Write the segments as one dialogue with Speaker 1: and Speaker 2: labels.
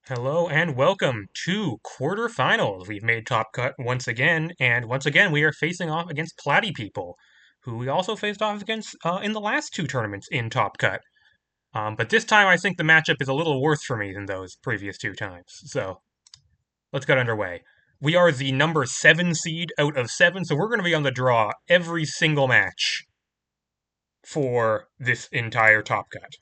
Speaker 1: Hello and welcome to quarterfinals. We've made top cut once again, and once again we are facing off against platypeople, who we also faced off against in the last two tournaments in top cut. But this time I think the matchup is a little worse for me than those previous two times. So let's get underway. We are the number 7 seed out of 7, so we're going to be on the draw every single match for this entire top cut,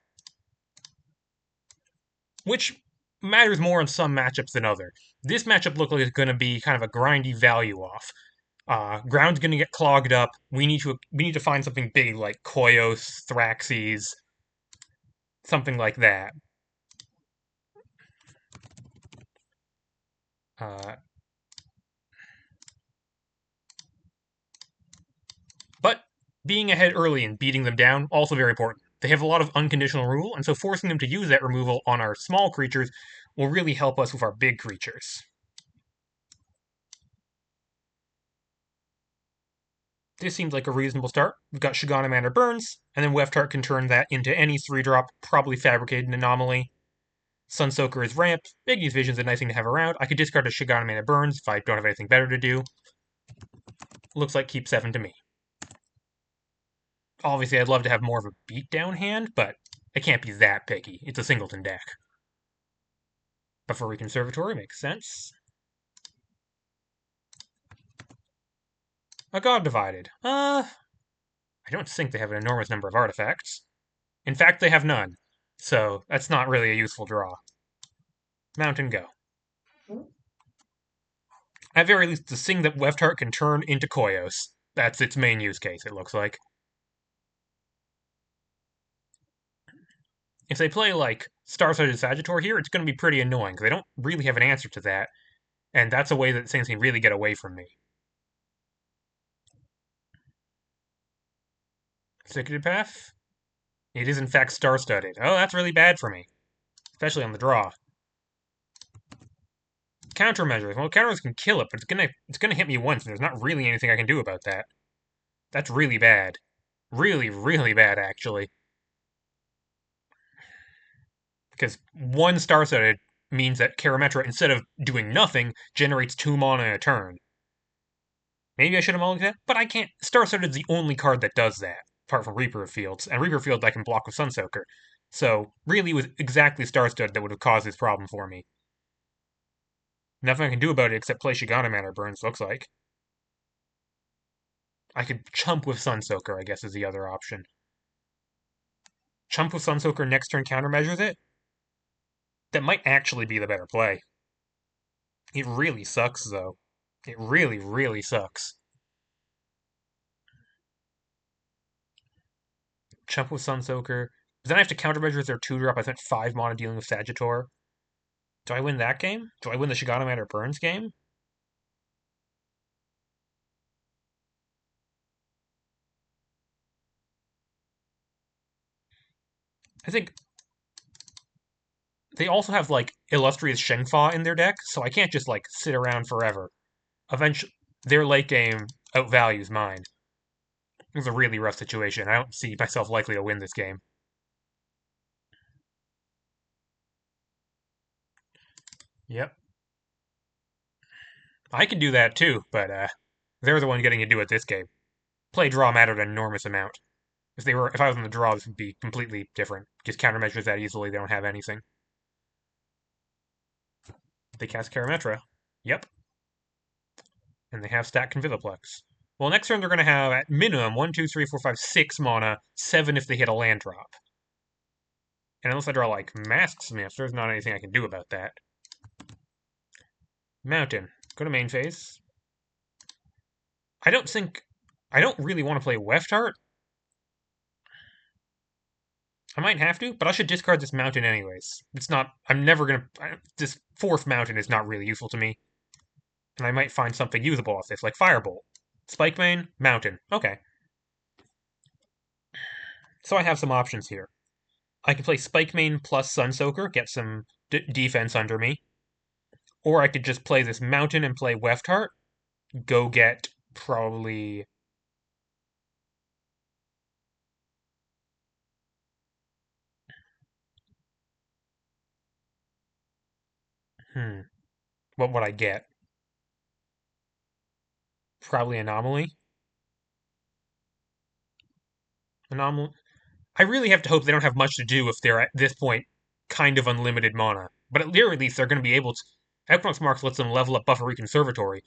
Speaker 1: which matters more in some matchups than other. This matchup looks like it's going to be kind of a grindy value off. Ground's going to get clogged up. We need to find something big like Koyos, Thraxes, something like that. Uh, but being ahead early and beating them down also very important. They have a lot of unconditional removal, and so forcing them to use that removal on our small creatures will really help us with our big creatures. This seems like a reasonable start. We've got Shigana Burns, and then Weftart can turn that into any 3-drop, probably fabricated anomaly. Sunsoaker is ramp. Iggy's Vision's a nice thing to have around. I could discard a Shigana Burns if I don't have anything better to do. Looks like keep 7 to me. Obviously, I'd love to have more of a beatdown hand, but I can't be that picky. It's a singleton deck. Before Conservatory makes sense. A God Divided. I don't think they have an enormous number of artifacts. In fact, they have none. So that's not really a useful draw. Mount and go. At very least, the thing that Weftart can turn into Koyos. That's its main use case, it looks like. If they play, like, Star-Studded Sagittor here, it's going to be pretty annoying, because they don't really have an answer to that, and that's a way that things can really get away from me. Secretive Path? It is, in fact, Star-Studded. Oh, that's really bad for me, especially on the draw. Countermeasures. Well, counters can kill it, but it's gonna hit me once, and there's not really anything I can do about that. That's really bad. Really, really bad, actually. Because one Star-Studded means that Karametra, instead of doing nothing, generates 2 mana a turn. Maybe I should have mulliganed that, but I can't. Star-Studded is the only card that does that, apart from Reaper of Fields, and Reaper of Fields I can block with Sunsoaker. So, really, it was exactly Star-Studded that would have caused this problem for me. Nothing I can do about it except play Shigana Mana Burns, looks like. I could chump with Sunsoaker, I guess, is the other option. Chump with Sunsoaker next turn countermeasures it? That might actually be the better play. It really sucks, though. It really, really sucks. Chump with Sunsoaker. But then I have to countermeasure their 2-drop. I spent 5 mana dealing with Sagittor. Do I win that game? Do I win the Shigana Mana Burns game? I think they also have, like, Illustrious Shengfa in their deck, so I can't just, like, sit around forever. Eventually, their late game outvalues mine. It was a really rough situation. I don't see myself likely to win this game. Yep. I could do that too, but they're the one getting to do it this game. Play draw mattered an enormous amount. If I was in the draw, this would be completely different. Just countermeasures that easily. They don't have anything. They cast Karametra. Yep. And they have stack Conviviplex. Well, next turn they're going to have at minimum 1, 2, 3, 4, 5, 6 mana, 7 if they hit a land drop. And unless I draw like Mask Smith, there's not anything I can do about that. Mountain. Go to main phase. I don't really want to play Weftart. I might have to, but I should discard this mountain anyways. It's not. I'm never gonna. This fourth mountain is not really useful to me, and I might find something usable off this, like Firebolt. Spike Main, mountain. Okay. So I have some options here. I can play Spike Main plus Sunsoaker, get some defense under me, or I could just play this mountain and play Weftart, go get probably. Hmm. What would I get? Probably Anomaly. Anomaly. I really have to hope they don't have much to do if they're at this point kind of unlimited mana. But at the very least, they're going to be able to. Equinox Marks lets them level up Buffer Conservatory.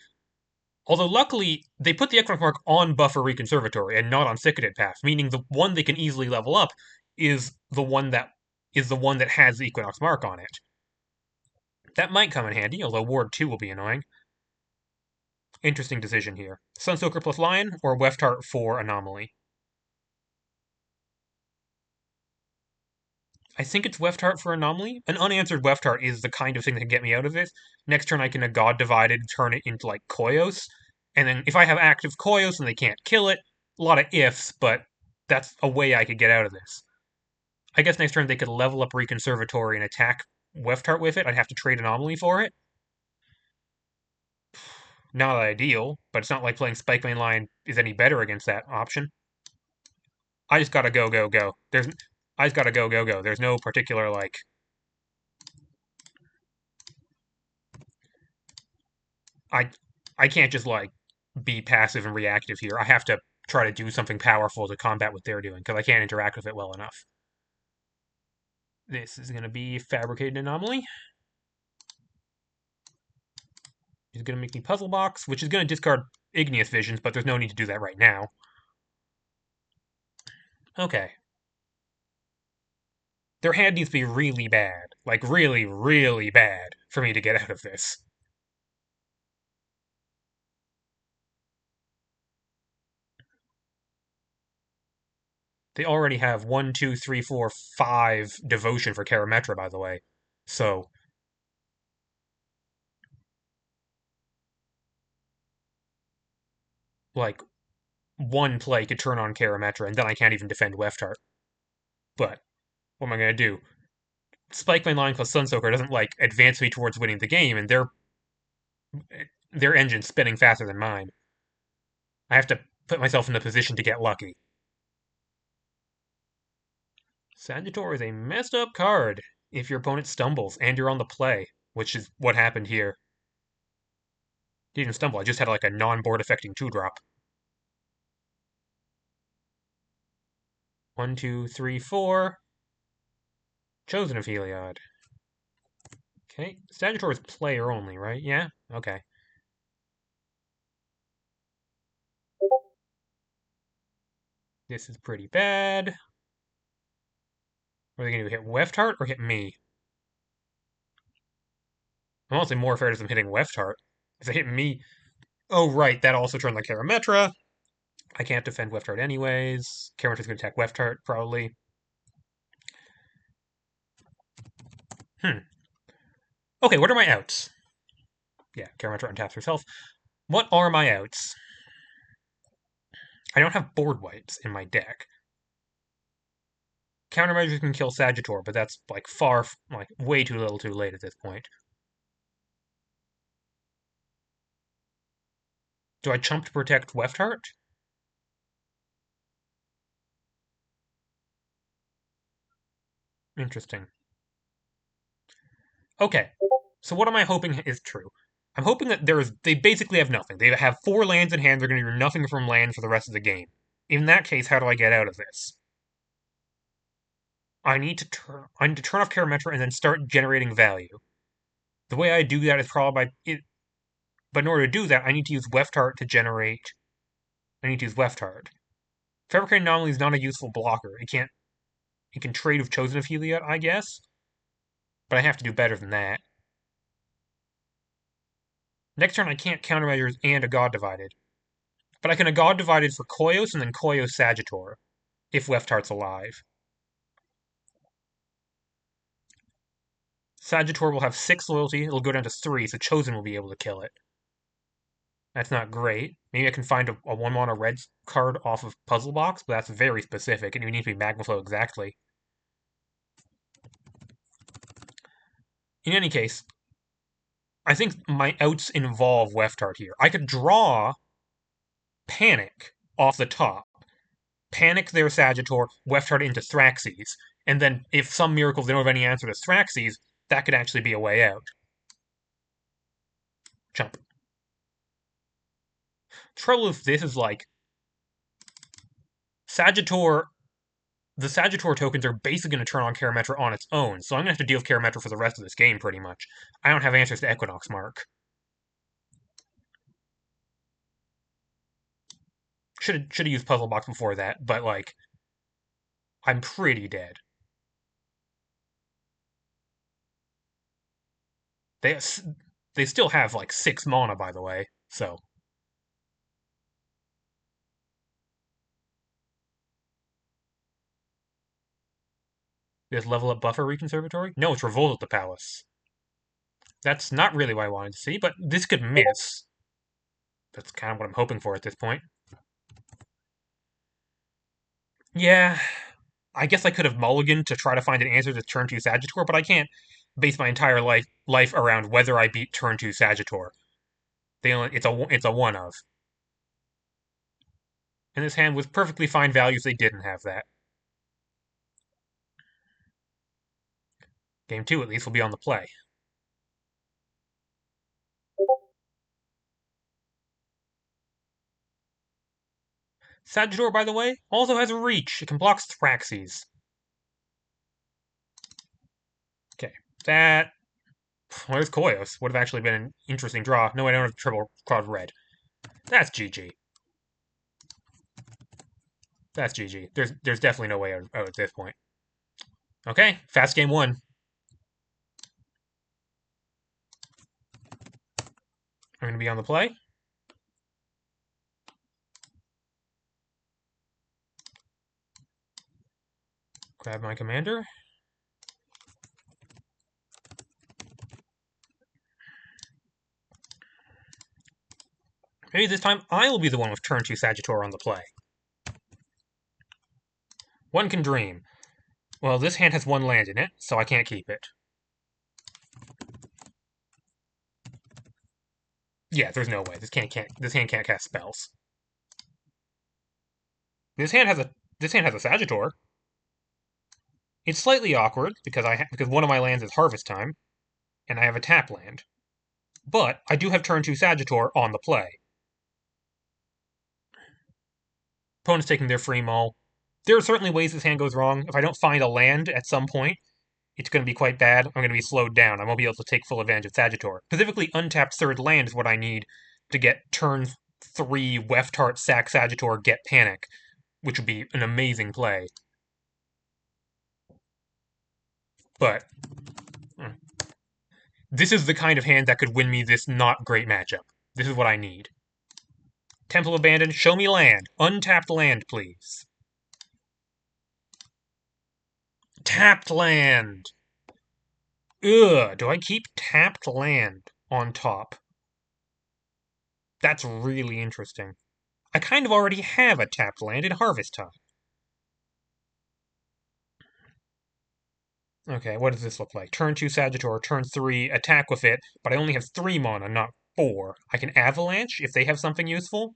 Speaker 1: Although luckily, they put the Equinox Mark on Buffer Conservatory and not on Cicadid Path, meaning the one they can easily level up is the one that has the Equinox Mark on it. That might come in handy, although Ward 2 will be annoying. Interesting decision here. Sunsoaker plus Lion or Weftart for Anomaly? I think it's Weftart for Anomaly. An unanswered Weftart is the kind of thing that can get me out of this. Next turn I can a God Divided, turn it into like Koyos. And then if I have active Koyos and they can't kill it, a lot of ifs, but that's a way I could get out of this. I guess next turn they could level up Reconservatory and attack Weftart with it. I'd have to trade Anomaly for it. Not ideal, but it's not like playing Spike Main Line is any better against that option. I just gotta go, go, go. I just gotta go, go, go. There's no particular like. I, I can't just like be passive and reactive here. I have to try to do something powerful to combat what they're doing because I can't interact with it well enough. This is gonna be Fabricated Anomaly. He's gonna make me Puzzle Box, which is gonna discard Igneous Visions, but there's no need to do that right now. Okay. Their hand needs to be really bad. Like, really, really bad for me to get out of this. They already have 1, 2, 3, 4, 5 devotion for Karametra, by the way. So, like, one play could turn on Karametra, and then I can't even defend Weftart. But, what am I going to do? Spike Main Line plus Sunsoaker doesn't, like, advance me towards winning the game, and their engine's spinning faster than mine. I have to put myself in a position to get lucky. Sagittor is a messed up card if your opponent stumbles and you're on the play, which is what happened here. Didn't stumble, I just had like a non-board affecting 2-drop. 1, 2, 3, 4. Chosen of Heliod. Okay, Sagittor is player only, right? Yeah? Okay. This is pretty bad. What are they going to do? Hit Weftart or hit me? I'm honestly more afraid of them hitting Weftart. If they hit me. Oh, right, that also turned like Karametra. I can't defend Weftart anyways. Karametra's going to attack Weftart, probably. Okay, what are my outs? Yeah, Karametra untaps herself. What are my outs? I don't have board wipes in my deck. Countermeasures can kill Sagittor, but that's like like way too little too late at this point. Do I chump to protect Weftart? Interesting. Okay, so what am I hoping is true? I'm hoping that they basically have nothing. They have 4 lands in hand, they're going to do nothing from land for the rest of the game. In that case, how do I get out of this? I need to turn off Karametra and then start generating value. The way I do that is probably but in order to do that, I need to use Weftart to generate. I need to use Weftart. Fabricated Anomaly is not a useful blocker. It can trade with Chosen of Heliod, I guess, but I have to do better than that. Next turn, I can't countermeasures and a God Divided, but I can a God Divided for Koyos and then Koyos Sagittor if Weftart's alive. Sagittor will have 6 loyalty. It'll go down to 3, so Chosen will be able to kill it. That's not great. Maybe I can find a 1 mana red card off of Puzzle Box, but that's very specific, and you need to be Magma Flow exactly. In any case, I think my outs involve Weftart here. I could draw Panic off the top. Panic their Sagittor, Weftart into Thraxes, and then if some miracle they don't have any answer to Thraxes, that could actually be a way out. Chump. Trouble with this is like Sagittor. The Sagittor tokens are basically going to turn on Karametra on its own, so I'm going to have to deal with Karametra for the rest of this game, pretty much. I don't have answers to Equinox Mark. Should have used Puzzle Box before that, but like, I'm pretty dead. They they still have like 6 mana, by the way, so. Is Level Up Buffer Reconservatory? No, it's Revolt at the Palace. That's not really what I wanted to see, but this could miss. That's kind of what I'm hoping for at this point. Yeah, I guess I could have mulliganed to try to find an answer to turn 2 Sagittor, but I can't base my entire life around whether I beat turn 2 Sagittor. It's a one of. And this hand with perfectly fine values, they didn't have that. Game 2 at least will be on the play. Sagittor, by the way, also has reach. It can block Thraxes. Okay, that. Where's Koyos? Would have actually been an interesting draw. No, I don't have triple quad red. That's GG. That's GG. There's definitely no way out at this point. Okay, fast game 1. I'm going to be on the play. Grab my commander. Maybe this time I will be the one with turn 2 Sagittor on the play. One can dream. Well, this hand has 1 land in it, so I can't keep it. Yeah, there's no way. This hand can't cast spells. This hand has a Sagittor. It's slightly awkward because one of my lands is Harvest Time, and I have a tap land. But I do have turn 2 Sagittor on the play. Opponent's taking their free mull. There are certainly ways this hand goes wrong. If I don't find a land at some point, it's going to be quite bad. I'm going to be slowed down. I won't be able to take full advantage of Sagittor. Specifically, untapped third land is what I need to get turn 3 Weftart sack Sagittor, get Panic, which would be an amazing play. But this is the kind of hand that could win me this not great matchup. This is what I need. Temple Abandoned, show me land. Untapped land, please. Tapped land! Ugh, do I keep tapped land on top? That's really interesting. I kind of already have a tapped land in Harvest Time. Okay, what does this look like? Turn 2 Sagittor, turn 3, attack with it, but I only have 3 mana, not 4. I can Avalanche if they have something useful.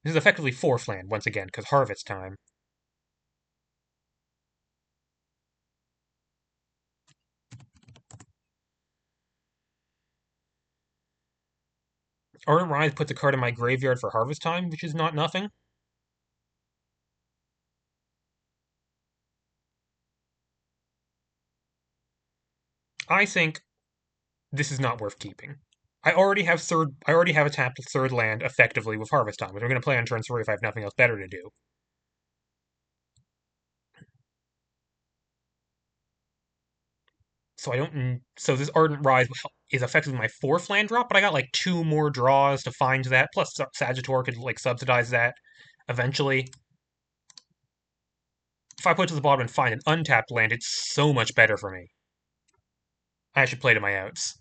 Speaker 1: This is effectively 4th land, once again, because Harvest Time. Ardent Rise puts a card in my graveyard for Harvest Time, which is not nothing. I think this is not worth keeping. I already have a tapped third land effectively with Harvest Time, which I'm going to play on turn 3 if I have nothing else better to do. So this Ardent Rise is effectively my 4th land drop, but I got like 2 more draws to find that. Plus Sagittor could like subsidize that eventually. If I put it to the bottom and find an untapped land, it's so much better for me. I should play to my outs.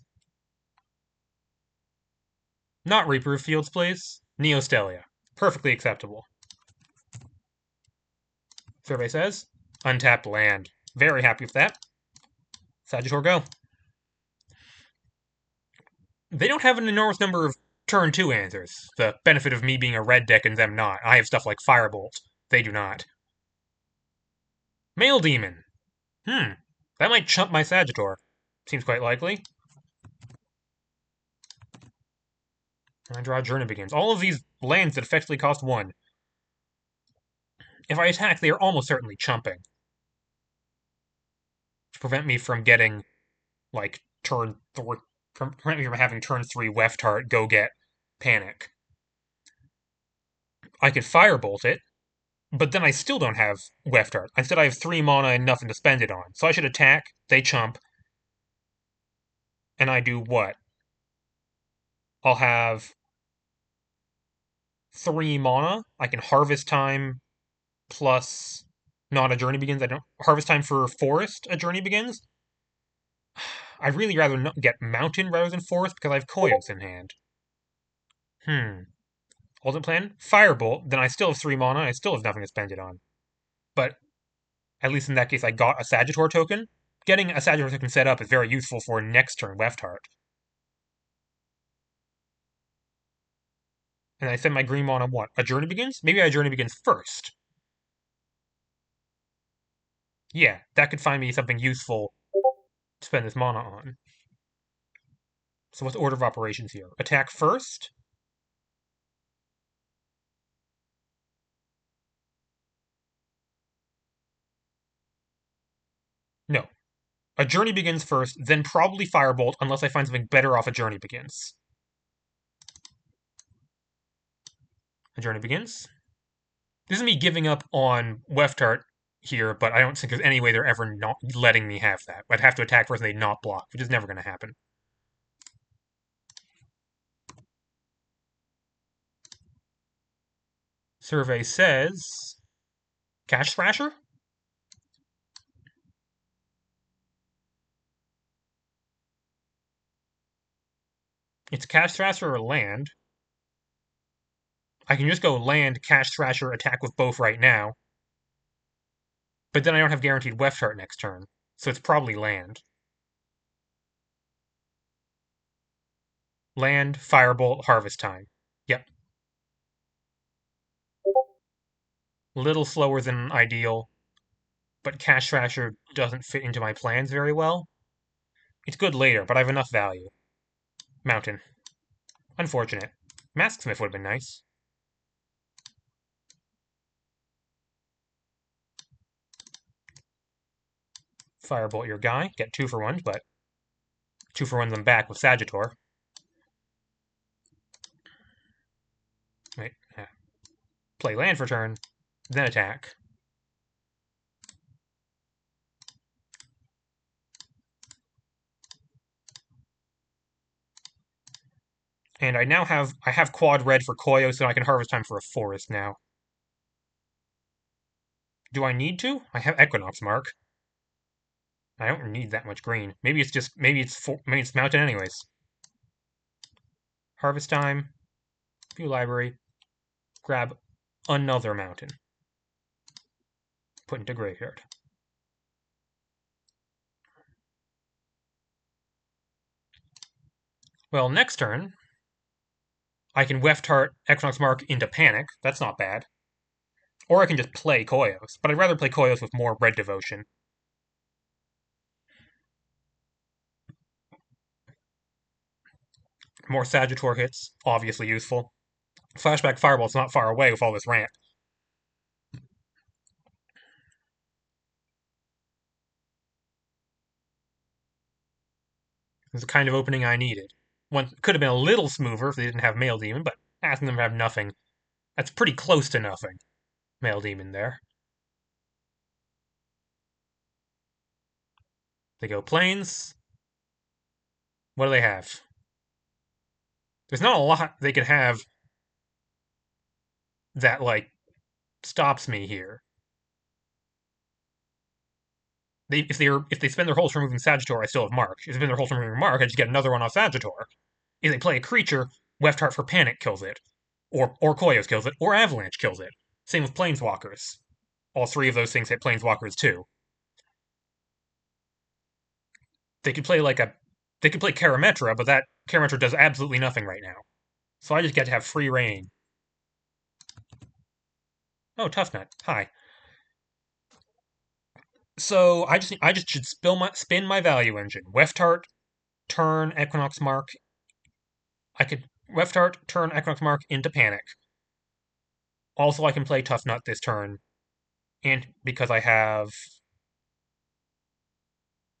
Speaker 1: Not Reaper of Fields, please. Neostelia. Perfectly acceptable. Survey says, untapped land. Very happy with that. Sagittor, go. They don't have an enormous number of turn 2 answers. The benefit of me being a red deck and them not. I have stuff like Firebolt. They do not. Male Demon. That might chump my Sagittor. Seems quite likely. I draw Journey Begins. All of these lands that effectively cost 1. If I attack, they are almost certainly chumping. To prevent me from getting, like, turn 3. Prevent me from having turn 3 Weft Heart go get Panic. I could Firebolt it, but then I still don't have Weft Heart. Instead, I have 3 mana and nothing to spend it on. So I should attack, they chump, and I do what? I'll have 3 mana. I can Harvest Time plus not a Journey Begins. I don't Harvest Time for Forest. A Journey Begins. I'd really rather not get Mountain rather than Forest because I have Koyos in hand. Ultimate plan: Firebolt. Then I still have 3 mana. I still have nothing to spend it on. But at least in that case, I got a Sagittor token. Getting a Sagittor token set up is very useful for next turn Weft Heart. And I send my green mana on what? A Journey Begins? Maybe a Journey Begins first. Yeah, that could find me something useful to spend this mana on. So what's the order of operations here? Attack first? No. A Journey Begins first, then probably Firebolt, unless I find something better off a Journey Begins. A Journey Begins. This is me giving up on Weft Heart here, but I don't think there's any way they're ever not letting me have that. I'd have to attack first and they'd not block, which is never going to happen. Survey says... Cash Thrasher? It's Cash Thrasher or land. I can just go land, Cash Thrasher, attack with both right now. But then I don't have guaranteed Weft Heart next turn, so it's probably land. Land, Firebolt, Harvest Time. Yep. Little slower than ideal, but Cash Thrasher doesn't fit into my plans very well. It's good later, but I have enough value. Mountain. Unfortunate. Masksmith would have been nice. Firebolt your guy. Get 2 for 1s, but 2 for 1s them back with Sagittor. Wait. Play land for turn, then attack. And I now have quad red for Koyo, so I can Harvest Time for a forest now. Do I need to? I have Equinox Mark. I don't need that much green. Maybe it's mountain anyways. Harvest Time, view library, grab another mountain. Put into graveyard. Well, next turn, I can Weft Heart Equinox Mark into Panic. That's not bad. Or I can just play Koyos, but I'd rather play Koyos with more Red Devotion. More Sagittor hits, obviously useful. Flashback Fireball's not far away with all this ramp. It's the kind of opening I needed. One could have been a little smoother if they didn't have Male Demon, but asking them to have nothing, that's pretty close to nothing. Male Demon there. They go Plains. What do they have? There's not a lot they could have that, like, stops me here. If they spend their whole turn moving Sagittor, I still have Mark. If they spend their whole turn moving Mark, I just get another one off Sagittor. If they play a creature, Weft Heart for Panic kills it. Or Koyos kills it, or Avalanche kills it. Same with Planeswalkers. All 3 of those things hit Planeswalkers too. They could play Karametra, but that Karametra does absolutely nothing right now. So I just get to have free reign. Oh, Tough Nut. Hi. So I just should spin my value engine. Weft Heart, turn, Equinox Mark. I could Left Heart, turn Equinox Mark into Panic. Also, I can play Tough Nut this turn. And because I have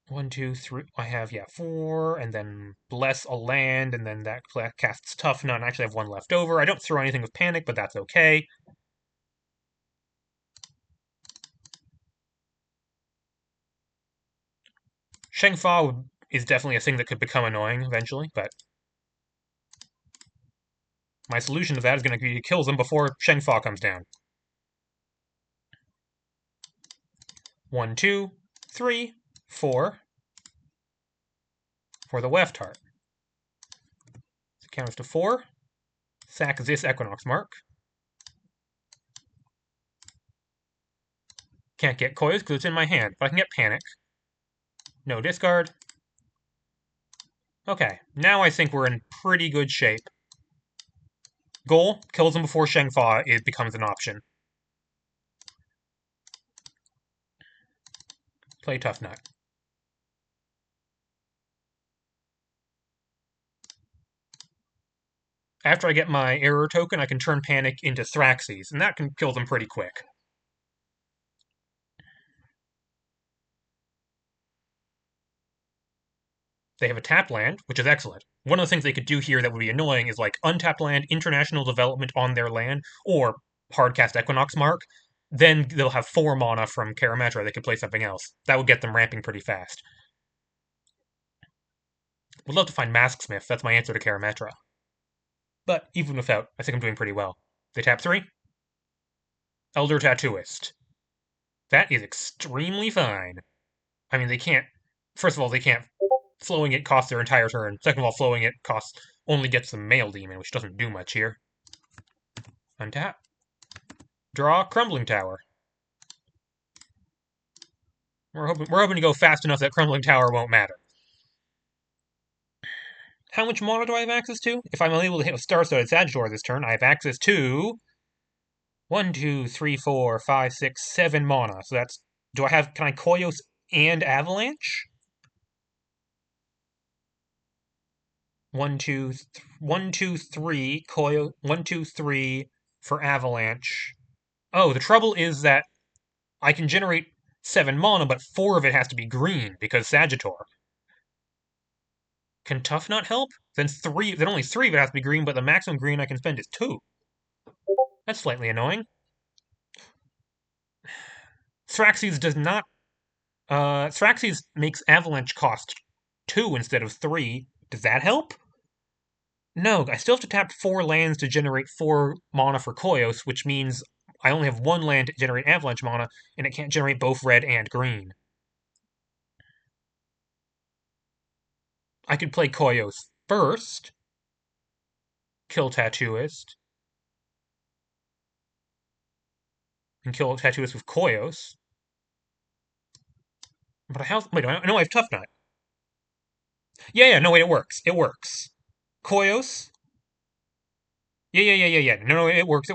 Speaker 1: 1, 2, 3, I have, yeah, 4, and then Bless a land, and then that casts Tough Nut, and I actually have 1 left over. I don't throw anything with Panic, but that's okay. Shengfa is definitely a thing that could become annoying eventually, but my solution to that is going to be to kill them before Shengfa comes down. 1, 2, 3, 4 for the left heart. So counters to 4. Sack this Equinox Mark. Can't get Koyos because it's in my hand, but I can get Panic. No discard. Okay, now I think we're in pretty good shape. Goal, kills him before Shengfa it becomes an option. Play Tough Nut. After I get my error token, I can turn Panic into Thraxes, and that can kill them pretty quick. They have a tapped land, which is excellent. One of the things they could do here that would be annoying is like untapped land, international development on their land, or hardcast Equinox Mark. Then they'll have 4 mana from Karametra. They could play something else. That would get them ramping pretty fast. Would love to find Masksmith. That's my answer to Karametra. But even without, I think I'm doing pretty well. They tap 3. Elder Tattooist. That is extremely fine. I mean, they can't. First of all, they can't. Flowing it costs their entire turn. Second of all, flowing it costs only gets them Male Demon, which doesn't do much here. Untap. Draw Crumbling Tower. We're hoping to go fast enough that Crumbling Tower won't matter. How much mana do I have access to? If I'm able to hit a Star-Studded Sagittor this turn, I have access to 1, 2, 3, 4, 5, 6, 7 mana. So that's. Can I Koyos and Avalanche? 1, 2, 1, 2, 3, Koyo, 1, 2, 3 for Avalanche. Oh, the trouble is that I can generate 7 mana, but 4 of it has to be green because Sagittor. Can Tough Nut help? Then only 3 of it has to be green, but the maximum green I can spend is 2. That's slightly annoying. Thraxes does not. Thraxes makes Avalanche cost 2 instead of 3. Does that help? No, I still have to tap 4 lands to generate 4 mana for Koyos, which means I only have 1 land to generate Avalanche mana, and it can't generate both red and green. I could play Koyos first, kill Tattooist, and kill Tattooist with Koyos. But I have. Wait, no, I have Tough Nut. Yeah, no, wait, it works. It works. Koyos. Yeah. No, it works.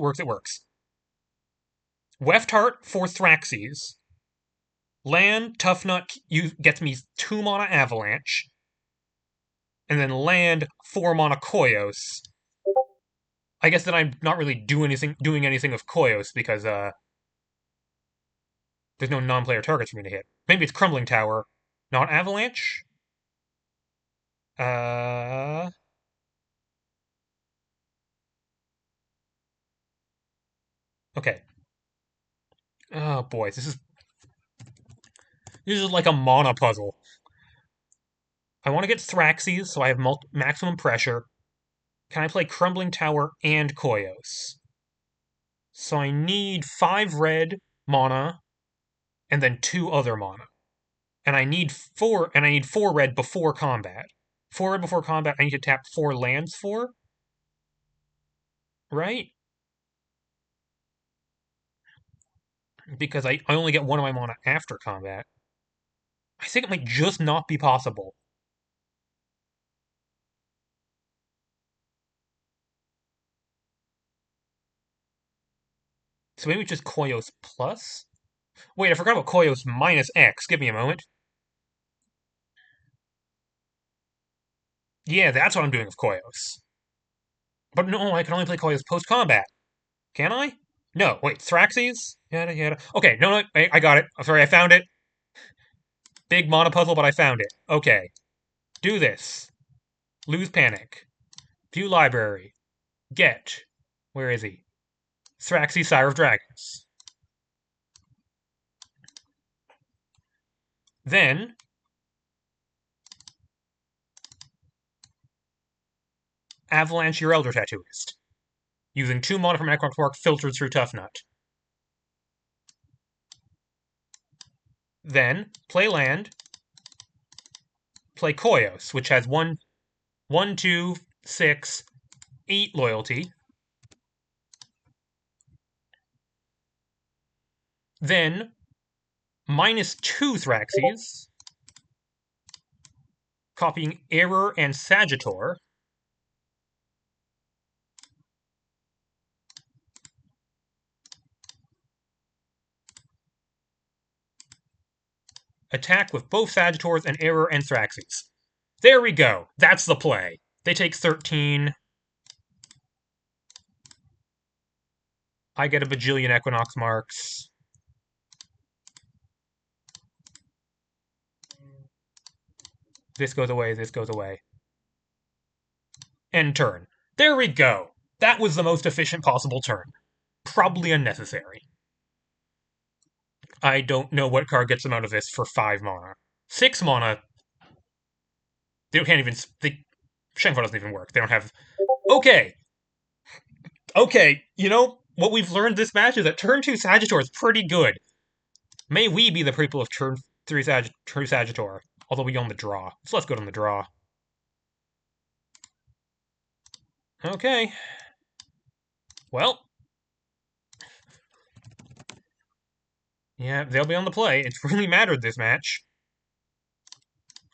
Speaker 1: Weft Heart for Thraxes. Land, Tough Nut gets me 2 mana Avalanche. And then land 4 mana Koyos. I guess that I'm not really doing anything with Koyos because there's no non-player targets for me to hit. Maybe it's Crumbling Tower, not Avalanche. Uh, okay. Oh boy, this is like a mana puzzle. I want to get Thraxes, so I have maximum pressure. Can I play Crumbling Tower and Koyos? So I need 5 red mana and then 2 other mana. And I need 4 red before combat. 4 red before combat, I need to tap 4 lands for. Right? Because I only get 1 of my mana after combat. I think it might just not be possible. So maybe it's just Koyos plus? Wait, I forgot about Koyos minus X. Give me a moment. Yeah, that's what I'm doing with Koyos. But no, I can only play Koya's post-combat. Can I? No, wait, Thraxes? Yada yada. Okay, no, I got it. I'm sorry, I found it. Big mana puzzle, but I found it. Okay, do this. Lose Panic. View Library. Get. Where is he? Thraxes, Sire of Dragons. Then, Avalanche your Elder Tattooist. Using 2 mana from Equinox Mark filtered through Tough Nut. Then, play land. Play Koyos, which has 1, 2, 6, 8 loyalty. Then, -2 Thraxes. Copying Error and Sagittor. Attack with both Sagittors and Error and Thraxes. There we go. That's the play. They take 13. I get a bajillion Equinox marks. This goes away, this goes away. End turn. There we go. That was the most efficient possible turn. Probably unnecessary. I don't know what card gets them out of this for 5 mana. 6 mana. They can't even. Shenfo doesn't even work. They don't have. Okay. Okay. You know, what we've learned this match is that turn 2 Sagittor is pretty good. May we be the people of turn 3 Sagittor. Although we own the draw. So let's go on the draw. Okay. Well. Yeah, they'll be on the play. It's really mattered this match.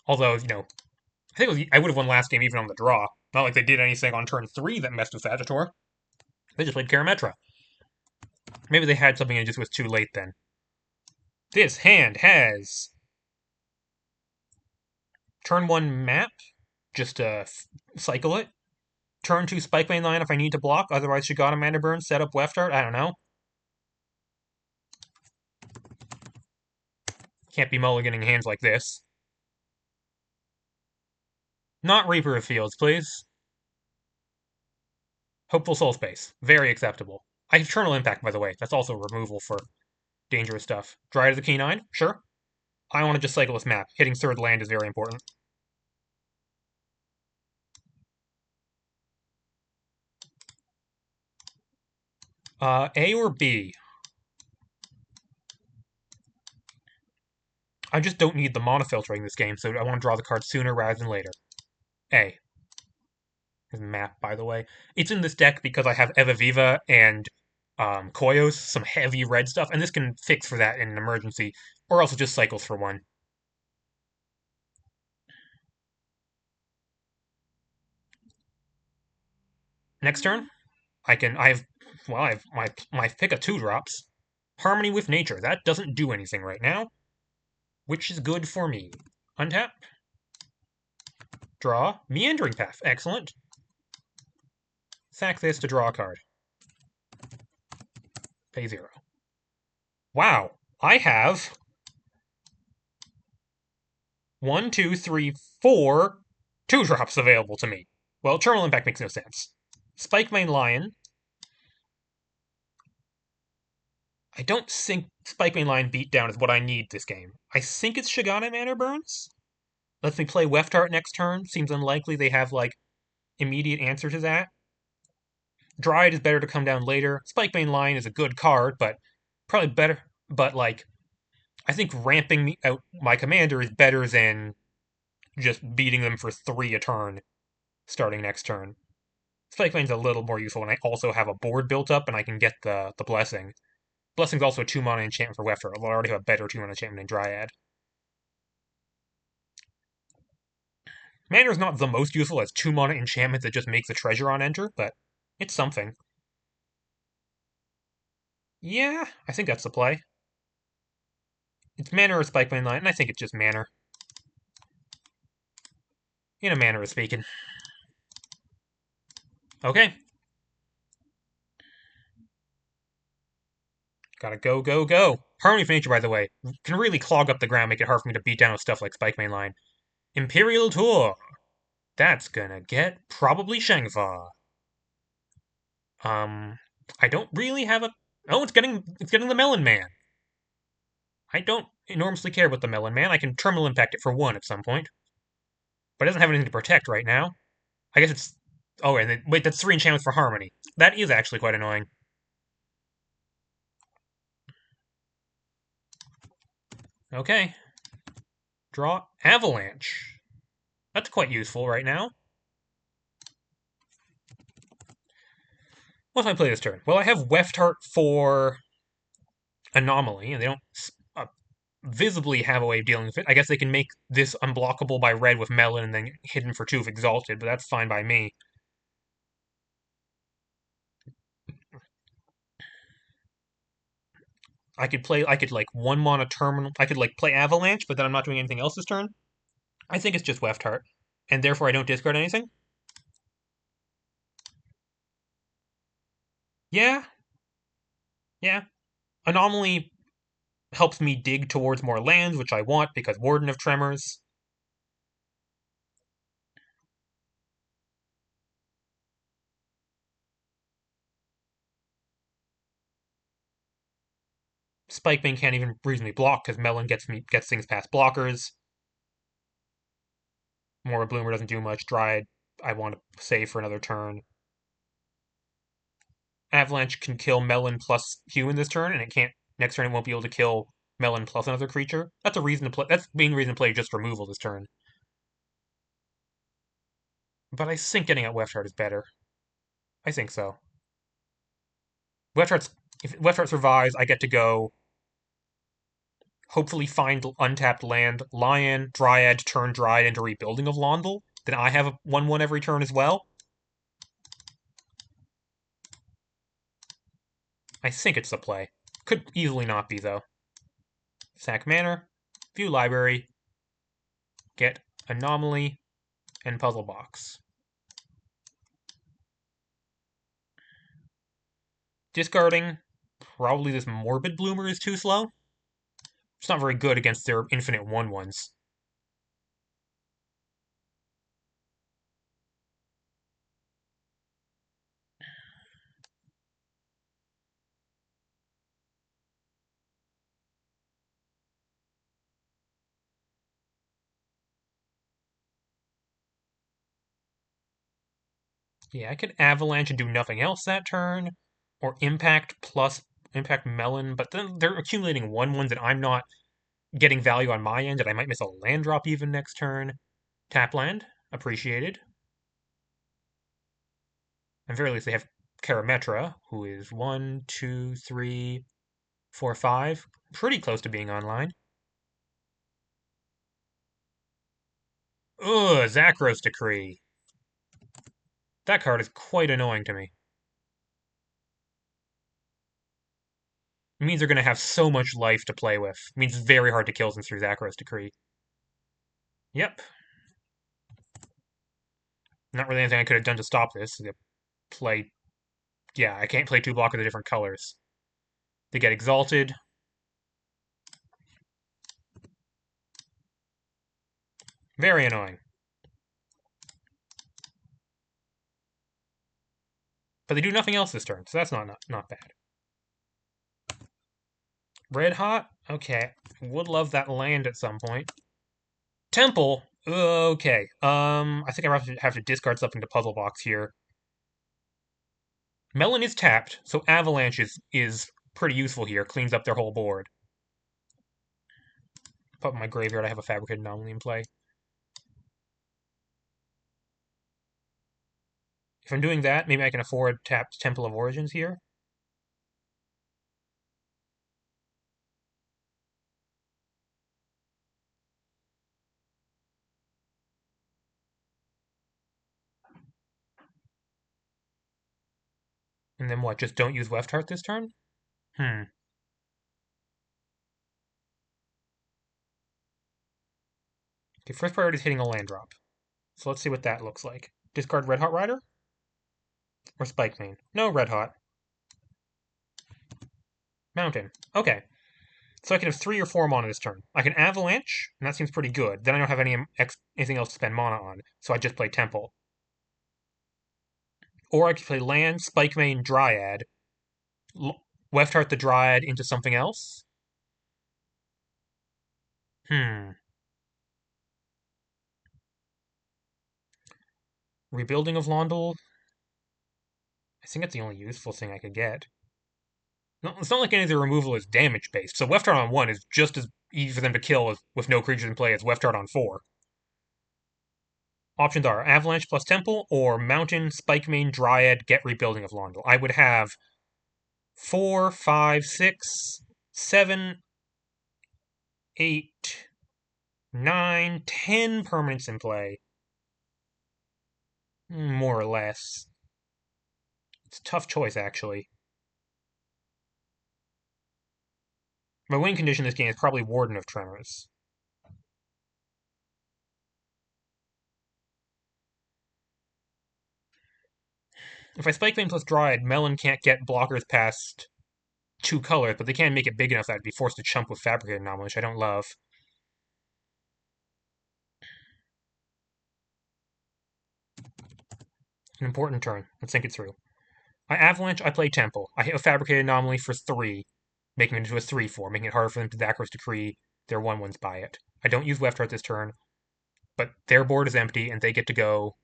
Speaker 1: Although, you know, I think I would have won last game even on the draw. Not like they did anything on turn 3 that messed with Sagittor. They just played Karametra. Maybe they had something and it just was too late then. This hand has turn 1 map, just to cycle it. Turn 2 Spike Main Line if I need to block, otherwise Shigana Mana Burn, set up Left Art, I don't know. Can't be mulliganing hands like this. Not Reaper of Fields, please. Hopeful Soul Space, very acceptable. I have Eternal Impact, by the way, that's also removal for dangerous stuff. Dry to the Key9, sure. I want to just cycle this map. Hitting 3rd land is very important. A or B? I just don't need the mana filtering this game, so I want to draw the card sooner rather than later. A. His map, by the way. It's in this deck because I have Evaviva and Koyos, some heavy red stuff, and this can fix for that in an emergency, or else it just cycles for 1. Next turn, I have my pick of 2 drops. Harmony with Nature. That doesn't do anything right now, which is good for me. Untap. Draw. Meandering Path. Excellent. Sack this to draw a card. Pay 0. Wow. I have 1, 2, 3, 4 2-drops available to me. Well, Terminal Impact makes no sense. Spike Main Lion. I don't think Spike Main Lion Beatdown is what I need this game. I think it's Shigana Mana Burns. Lets me play Weftart next turn. Seems unlikely they have, like, immediate answer to that. Dryad is better to come down later. Spike Main Lion is a good card, but probably better. But, like, I think ramping out my commander is better than just beating them for 3 a turn starting next turn. Spike Main's a little more useful when I also have a board built up and I can get the Blessing. Blessing's also a 2 mana enchantment for Weftart, although I already have a better 2 mana enchantment in Dryad. Mana is not the most useful as 2 mana enchantment that just makes a treasure on enter, but it's something. Yeah, I think that's the play. It's mana or Spike Main Line, and I think it's just mana. In a manner of speaking. Okay, Gotta go, go, go. Harmony of Nature, by the way, can really clog up the ground, make it hard for me to beat down with stuff like Spike Mainline. Imperial Tour. That's gonna get probably Shangfa. Um, I don't really have a. Oh, it's getting the Melon Man. I don't enormously care about the Melon Man. I can Terminal Impact it for one at some point, but it doesn't have anything to protect right now. I guess it's. Oh, and then, wait, that's three enchantments for Harmony. That is actually quite annoying. Okay, draw Avalanche. That's quite useful right now. What do I play this turn? Well, I have Weftheart for Anomaly, and they don't uh, visibly have a way of dealing with it. I guess they can make this unblockable by red with Melon and then hidden for two if Exalted, but that's fine by me. I could like one mana terminal. I could like play Avalanche, but then I'm not doing anything else this turn. I think it's just Weftheart, and therefore I don't discard anything. Yeah, yeah. Anomaly helps me dig towards more lands, which I want because Warden of Tremors. Spikeman can't even reasonably block because Melon gets things past blockers. More Bloomer doesn't do much. Dryad, I want to save for another turn. Avalanche can kill Melon plus Human this turn, and it can't. Next turn, it won't be able to kill Melon plus another creature. That's a reason to play. That's the main reason to play just removal this turn. But I think getting out Weftheart is better. I think so. If Weftheart survives, I get to go. Hopefully, find untapped land. Lion, Dryad, turn Dryad into Rebuilding of Londel. Then I have a 1/1 every turn as well. I think it's the play. Could easily not be, though. Sack Manor, View Library, get Anomaly, and Puzzle Box. Discarding, probably this Morbid Bloomer is too slow. It's not very good against their infinite 1/1s. Yeah, I could Avalanche and do nothing else that turn, or Impact plus Impact Melon, but then they're accumulating 1/1s and I'm not getting value on my end, and I might miss a land drop even next turn. Tap land, appreciated. At very least, they have Karametra, who is 1, 2, 3, 4, 5. Pretty close to being online. Ugh, Zakros Decree. That card is quite annoying to me. It means they're going to have so much life to play with. It means it's very hard to kill since through Zakros Decree. Yep. Not really anything I could have done to stop this. Play. Yeah, I can't play two blockers of different colors. They get exalted. Very annoying. But they do nothing else this turn, so that's not bad. Red Hot? Okay. Would love that land at some point. Temple? Okay. I think I have to discard something to Puzzle Box here. Melon is tapped, so Avalanche is pretty useful here. Cleans up their whole board. Put in my graveyard, I have a Fabricated Anomaly in play. If I'm doing that, maybe I can afford tapped Temple of Origins here. And then what, just don't use Weftheart this turn? Hmm. Okay, first priority is hitting a land drop. So let's see what that looks like. Discard Red Hot Rider? Or Spike Main? No, Red Hot. Mountain. Okay. So I can have 3 or 4 mana this turn. I can Avalanche, and that seems pretty good. Then I don't have anything else to spend mana on, so I just play Temple. Or I could play Land, Spike Main, Dryad, Left Heart the Dryad into something else. Rebuilding of Londel. I think it's the only useful thing I could get. No, it's not like any of the removal is damage based, so Left Heart on 1 is just as easy for them to kill with no creatures in play as Left Heart on 4. Options are Avalanche plus Temple or Mountain, Spike Main, Dryad, get Rebuilding of Londel. I would have 4, 5, 6, 7, 8, 9, 10 permanents in play. More or less. It's a tough choice, actually. My win condition this game is probably Warden of Tremors. If I Spike Main plus Dryad, Melon can't get blockers past 2 colors, but they can make it big enough that I'd be forced to chump with Fabricated Anomaly, which I don't love. An important turn. Let's think it through. I Avalanche, I play Temple. I hit a Fabricated Anomaly for 3, making it into a 3/4, making it harder for them to Zakar's Decree their 1/1s by it. I don't use Left Heart this turn, but their board is empty, and they get to go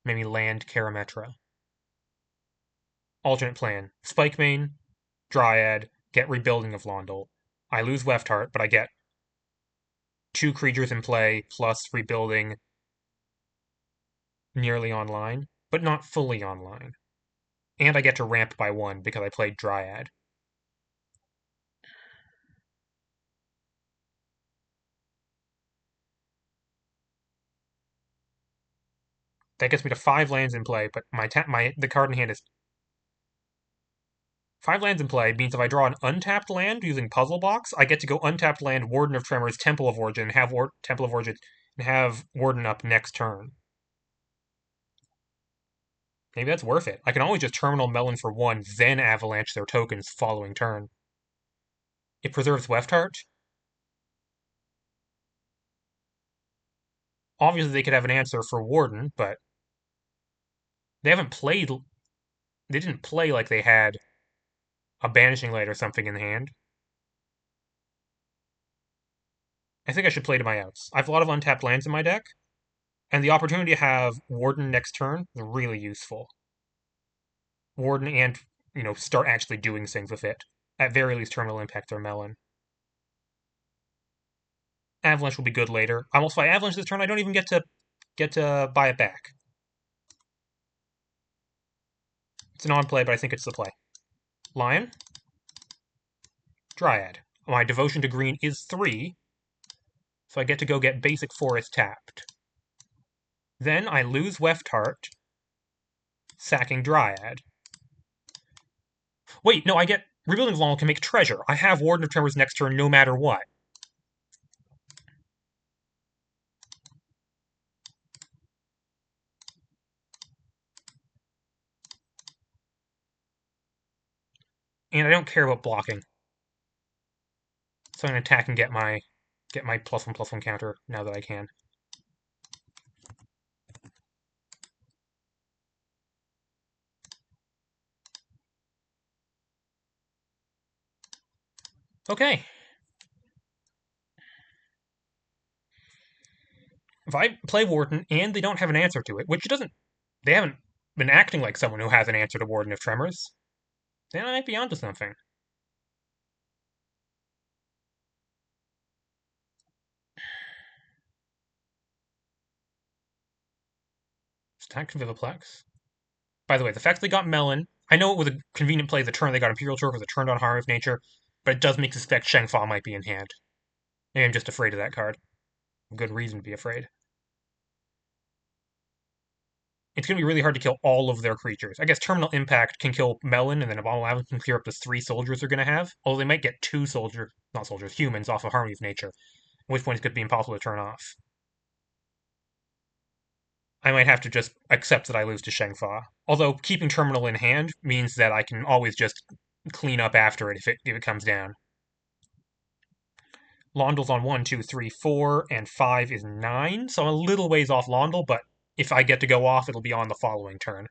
Speaker 1: maybe land Karametra. Alternate plan. Spike Main, Dryad, get Rebuilding of Londel. I lose Left Heart, but I get 2 creatures in play, plus Rebuilding nearly online, but not fully online. And I get to ramp by 1 because I played Dryad. That gets me to 5 lands in play, but the card in hand is 5 lands in play means if I draw an untapped land using Puzzle Box, I get to go untapped land, Warden of Tremors, Temple of Origin, and have Temple of Origin, and have Warden up next turn. Maybe that's worth it. I can always just Terminal Melon for 1, then Avalanche their tokens following turn. It preserves Left Heart. Obviously, they could have an answer for Warden, but they haven't played. They didn't play like they had a Banishing Light or something in hand. I think I should play to my outs. I have a lot of untapped lands in my deck, and the opportunity to have Warden next turn is really useful. Warden and, start actually doing things with it. At very least, Terminal Impact or Melon. Avalanche will be good later. I almost buy Avalanche this turn. I don't even get to buy it back. It's a non-play, but I think it's the play. Lion. Dryad. My Devotion to Green is 3, so I get to go get Basic Forest tapped. Then I lose Left Heart, sacking Dryad. Wait, no, I get Rebuilding Vault can make Treasure. I have Warden of Tremors next turn no matter what. And I don't care about blocking. So I'm going to attack and get my +1/+1 counter now that I can. Okay. If I play Warden and they don't have an answer to it, they haven't been acting like someone who has an answer to Warden of Tremors, then I might be onto something. Stack Viviplex. By the way, the fact they got Melon, I know it was a convenient play the turn they got Imperial Turf was a turned on Harm of Nature, but it does make me suspect Shengfa might be in hand. Maybe I'm just afraid of that card. Good reason to be afraid. It's going to be really hard to kill all of their creatures. I guess Terminal Impact can kill Melon, and then Abominable can clear up the 3 soldiers they're going to have. Although they might get 2 humans off of Harmony of Nature, at which point it's going to be impossible to turn off. I might have to just accept that I lose to Shengfa. Although keeping Terminal in hand means that I can always just clean up after it if it comes down. Londle's on 1, 2, 3, 4, and 5 is 9, so I'm a little ways off Londle, but if I get to go off, it'll be on the following turn.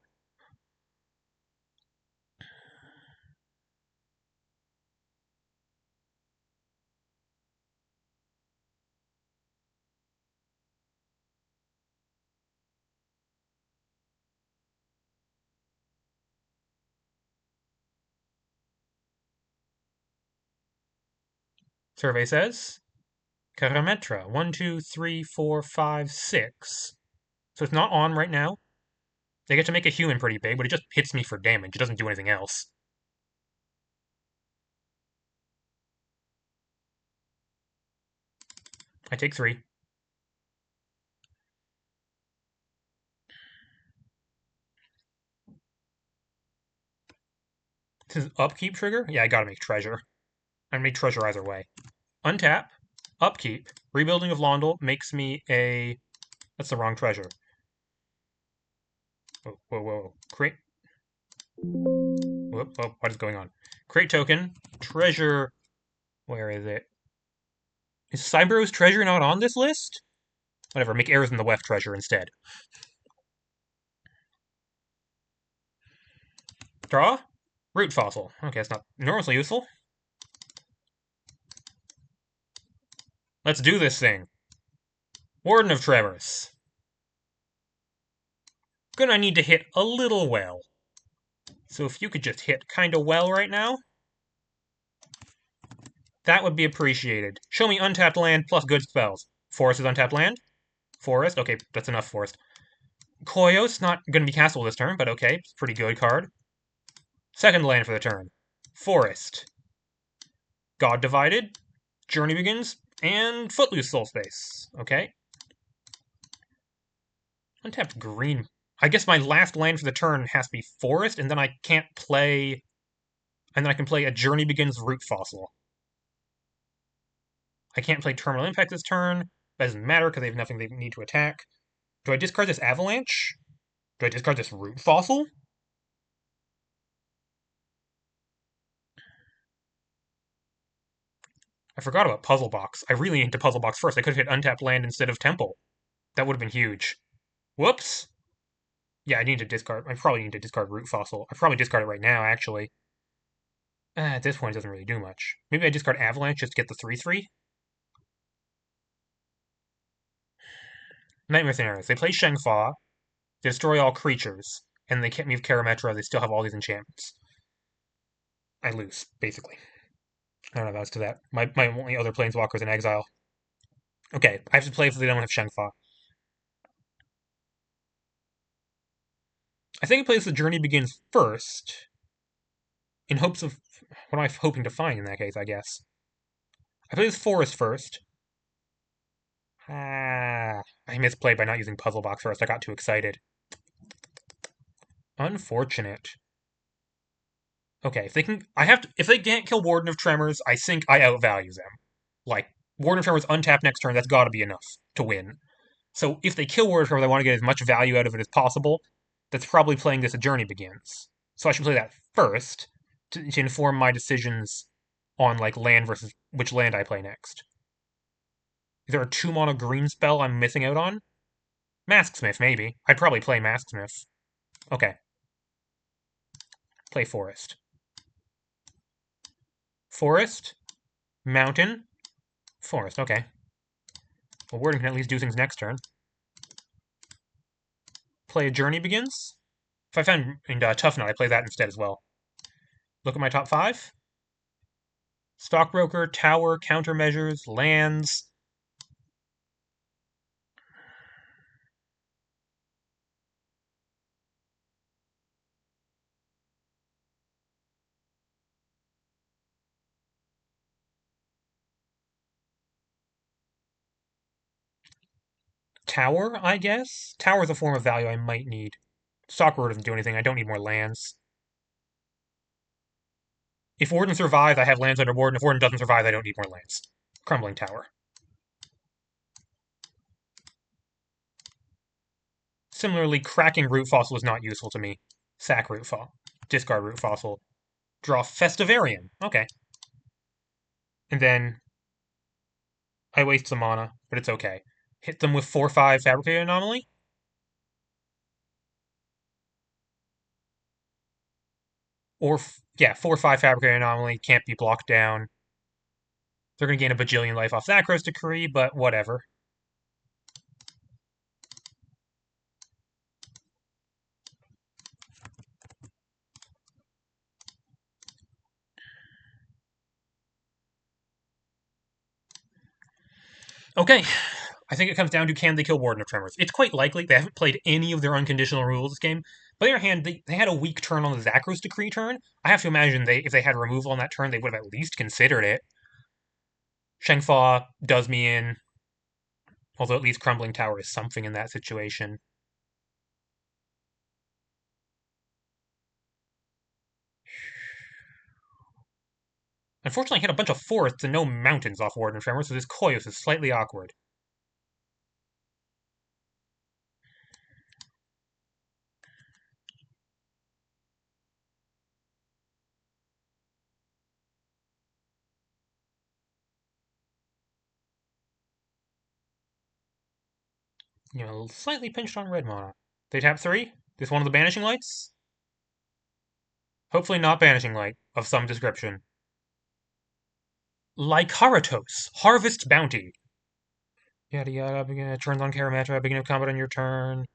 Speaker 1: Survey says Karametra, 1, 2, 3, 4, 5, 6. So it's not on right now. They get to make a human pretty big, but it just hits me for damage. It doesn't do anything else. I take 3. This is upkeep trigger? Yeah, I gotta make treasure. I make treasure either way. Untap, upkeep, rebuilding of Londle makes me a... That's the wrong treasure. Whoa, whoa, whoa. Create... Whoop, whoa, what is going on? Create token, treasure... Where is it? Is Cybero's treasure not on this list? Whatever, make errors in the Weft treasure instead. Draw? Root fossil. Okay, that's not enormously useful. Let's do this thing. Warden of Tremors. Gonna need to hit a little well. So if you could just hit kinda well right now, that would be appreciated. Show me untapped land plus good spells. Forest is untapped land. Forest, okay, that's enough forest. Koyos, not gonna be castable this turn, but okay, it's a pretty good card. Second land for the turn. Forest. God Divided, Journey Begins, and Footloose Soul Space. Okay. Untapped green. I guess my last land for the turn has to be Forest, and then I can't play... And then I can play a Journey Begins Root Fossil. I can't play Terminal Impact this turn. That doesn't matter because they have nothing they need to attack. Do I discard this Avalanche? Do I discard this Root Fossil? I forgot about Puzzle Box. I really need to Puzzle Box first. I could have hit Untapped Land instead of Temple. That would have been huge. Whoops! Yeah, I need to discard. I probably need to discard Root Fossil. I probably discard it right now, actually. At this point, it doesn't really do much. Maybe I discard Avalanche just to get the 3/3? Nightmare Scenarios. They play Shengfa, they destroy all creatures, and they can't move Karametra. They still have all these enchantments. I lose, basically. I don't know as to that. My only other planeswalker is in exile. Okay, I have to play if they don't have Shengfa. I think I play the Journey Begins first, in hopes of... What am I hoping to find in that case, I guess? I play this Forest first. I misplayed by not using Puzzle Box first. I got too excited. Unfortunate. Okay, if they can... If they can't kill Warden of Tremors, I think I outvalue them. Like, Warden of Tremors untap next turn, that's gotta be enough to win. So if they kill Warden of Tremors, I want to get as much value out of it as possible. That's probably playing this A Journey Begins. So I should play that first to inform my decisions on like land versus which land I play next. Is there a 2-mana green spell I'm missing out on? Masksmith, maybe. I'd probably play Masksmith. Okay. Play Forest. Forest. Mountain. Forest, okay. Well, Warden can at least do things next turn. Play A Journey Begins. If I find Tough Nut, I play that instead as well. Look at my top 5. Stockbroker, Tower, Countermeasures, Lands. Tower, I guess? Tower is a form of value I might need. Stockbroker doesn't do anything. I don't need more lands. If Warden survives, I have lands under Warden. If Warden doesn't survive, I don't need more lands. Crumbling Tower. Similarly, cracking Root Fossil is not useful to me. Sack Root Fossil. Discard Root Fossil. Draw Festivarium. Okay. And then I waste some mana, but it's okay. Hit them with 4/5 Fabricated Anomaly. Or, yeah, 4/5 Fabricated Anomaly. Can't be blocked down. They're going to gain a bajillion life off Zakros Decree, but whatever. Okay, I think it comes down to can they kill Warden of Tremors? It's quite likely. They haven't played any of their unconditional rules this game. But on the other hand, they had a weak turn on the Zakros Decree turn. I have to imagine if they had removal on that turn, they would have at least considered it. Shengfa does me in, although at least Crumbling Tower is something in that situation. Unfortunately, I hit a bunch of forests and no mountains off Warden of Tremors, so this Koyos is slightly awkward. Slightly pinched on red mana. They tap 3? This one of the Banishing Lights? Hopefully not Banishing Light, of some description. Lycaratos, Harvest Bounty. Yada yada, turns on Karametra, beginning of combat on your turn.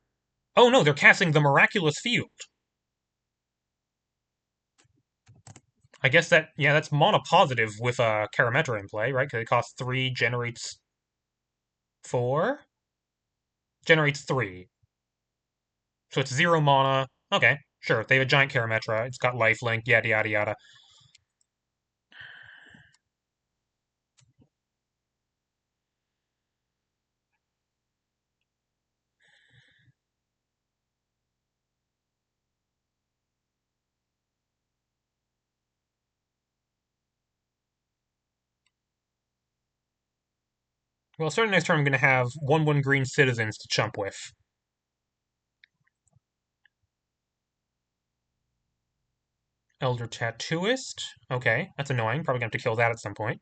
Speaker 1: Oh no, they're casting the Miraculous Field. I guess that's mana positive with Karametra in play, right? Because it costs 3, generates 4? Generates 3. So it's 0 mana. Okay, sure. They have a giant Karametra. It's got lifelink, yada yada yada. Well, starting next turn, I'm going to have 1/1 green citizens to chump with. Elder Tattooist. Okay, that's annoying. Probably going to have to kill that at some point.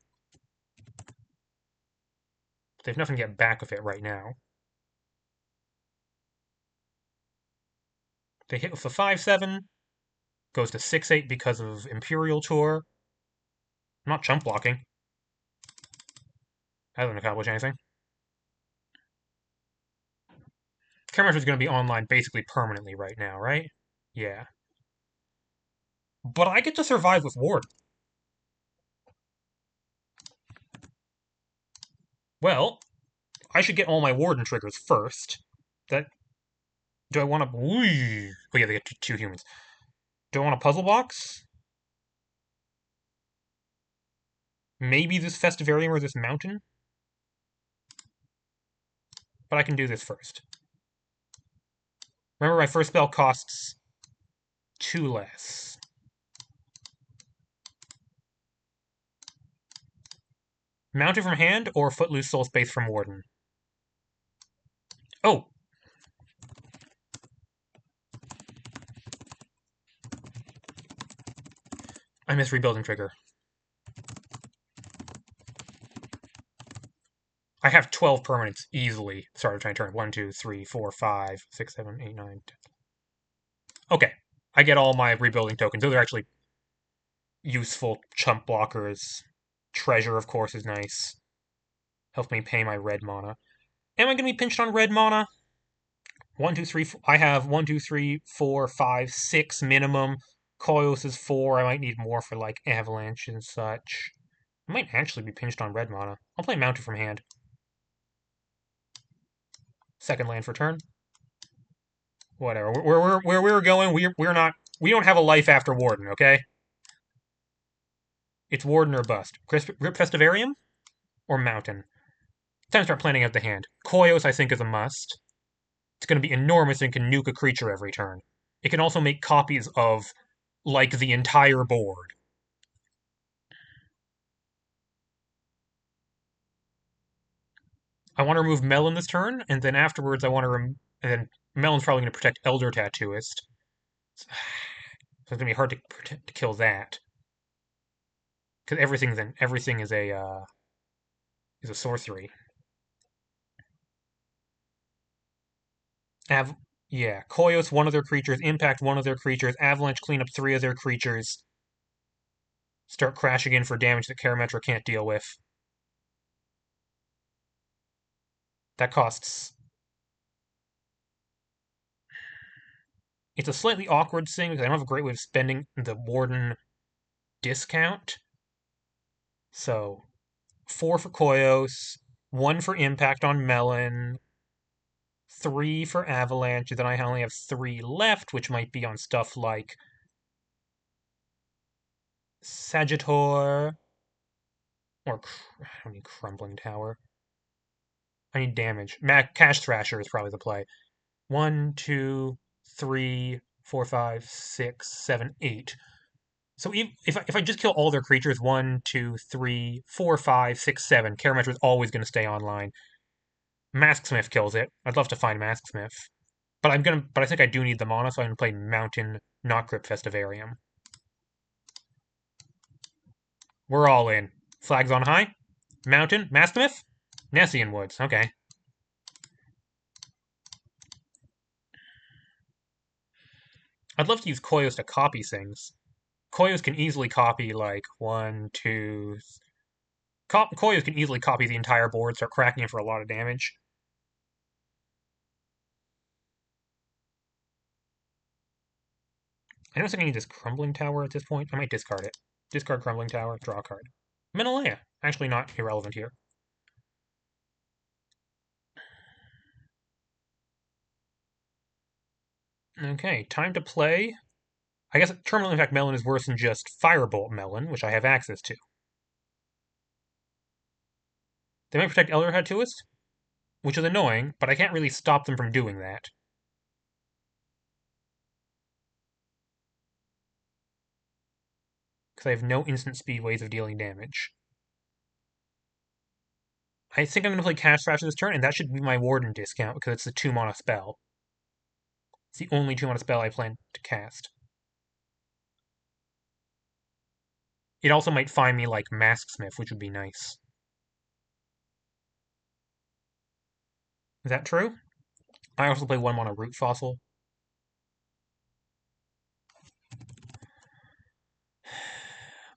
Speaker 1: They have nothing to get back with it right now. They hit with a 5/7. Goes to 6/8 because of Imperial Tour. I'm not chump blocking. That doesn't accomplish anything. Karametra is going to be online basically permanently right now, right? Yeah. But I get to survive with Ward. Well, I should get all my Warden triggers first. That do I want to? Oh yeah, they get two humans. Do I want a puzzle box? Maybe this Festivarium or this mountain? But I can do this first. Remember, my first spell costs 2 less. Mounted from hand or Footloose Soul Space from Warden? Oh! I missed Rebuilding Trigger. I have 12 permanents easily. Sorry, I'm trying to turn 1, 2, 3, 4, 5, 6, 7, 8, 9, 10. Okay. I get all my rebuilding tokens. Those are actually useful chump blockers. Treasure, of course, is nice. Helps me pay my red mana. Am I going to be pinched on red mana? 1, 2, 3, 4. I have 1, 2, 3, 4, 5, 6 minimum. Koios is 4. I might need more for like Avalanche and such. I might actually be pinched on red mana. I'll play Mounted from hand. Second land for turn. Whatever. Where we're going, we're not. We don't have a life after Warden. Okay. It's Warden or bust. Grip Festivarium or Mountain. Time to start planning out the hand. Koios, I think, is a must. It's going to be enormous and can nuke a creature every turn. It can also make copies of, like, the entire board. I want to remove Melon this turn, and then afterwards I want to and then Melon's probably going to protect Elder Tattooist. So it's going to be hard to kill that. Because everything is a sorcery. Av yeah, Koyos one of their creatures, impact one of their creatures, avalanche clean up three of their creatures, start crashing in for damage that Karametra can't deal with. That costs. It's a slightly awkward thing because I don't have a great way of spending the Warden discount. So, 4 for Koyos, 1 for impact on Melon, 3 for Avalanche, then I only have 3 left, which might be on stuff like Sagittor, or I don't need Crumbling Tower. I need damage. Cash Thrasher is probably the play. 1, 2, 3, 4, 5, 6, 7, 8. So if I just kill all their creatures, 1, 2, 3, 4, 5, 6, 7, Karametra is always going to stay online. Masksmith kills it. I'd love to find Masksmith. But I think I do need the mana, so I'm gonna play Mountain, not Crypt Festivarium. We're all in. Flags on high. Mountain, Masksmith, Nessian Woods. Okay. I'd love to use Koyos to copy things. Koyos can easily copy like 1, 2. Koyos can easily copy the entire board, start cracking it for a lot of damage. I don't think I need this Crumbling Tower at this point. I might discard it. Discard Crumbling Tower, draw a card. Menelaya, actually not irrelevant here. Okay, time to play. I guess Terminal Impact Melon is worse than just Firebolt Melon, which I have access to. They might protect Elder Tattooist, which is annoying, but I can't really stop them from doing that. Because I have no instant speed ways of dealing damage. I think I'm going to play Cash Thrasher this turn, and that should be my Warden discount, because it's the 2 mana spell. It's the only 2 mana spell I plan to cast. It also might find me like Masksmith, which would be nice. Is that true? I also play 1 mana Root Fossil.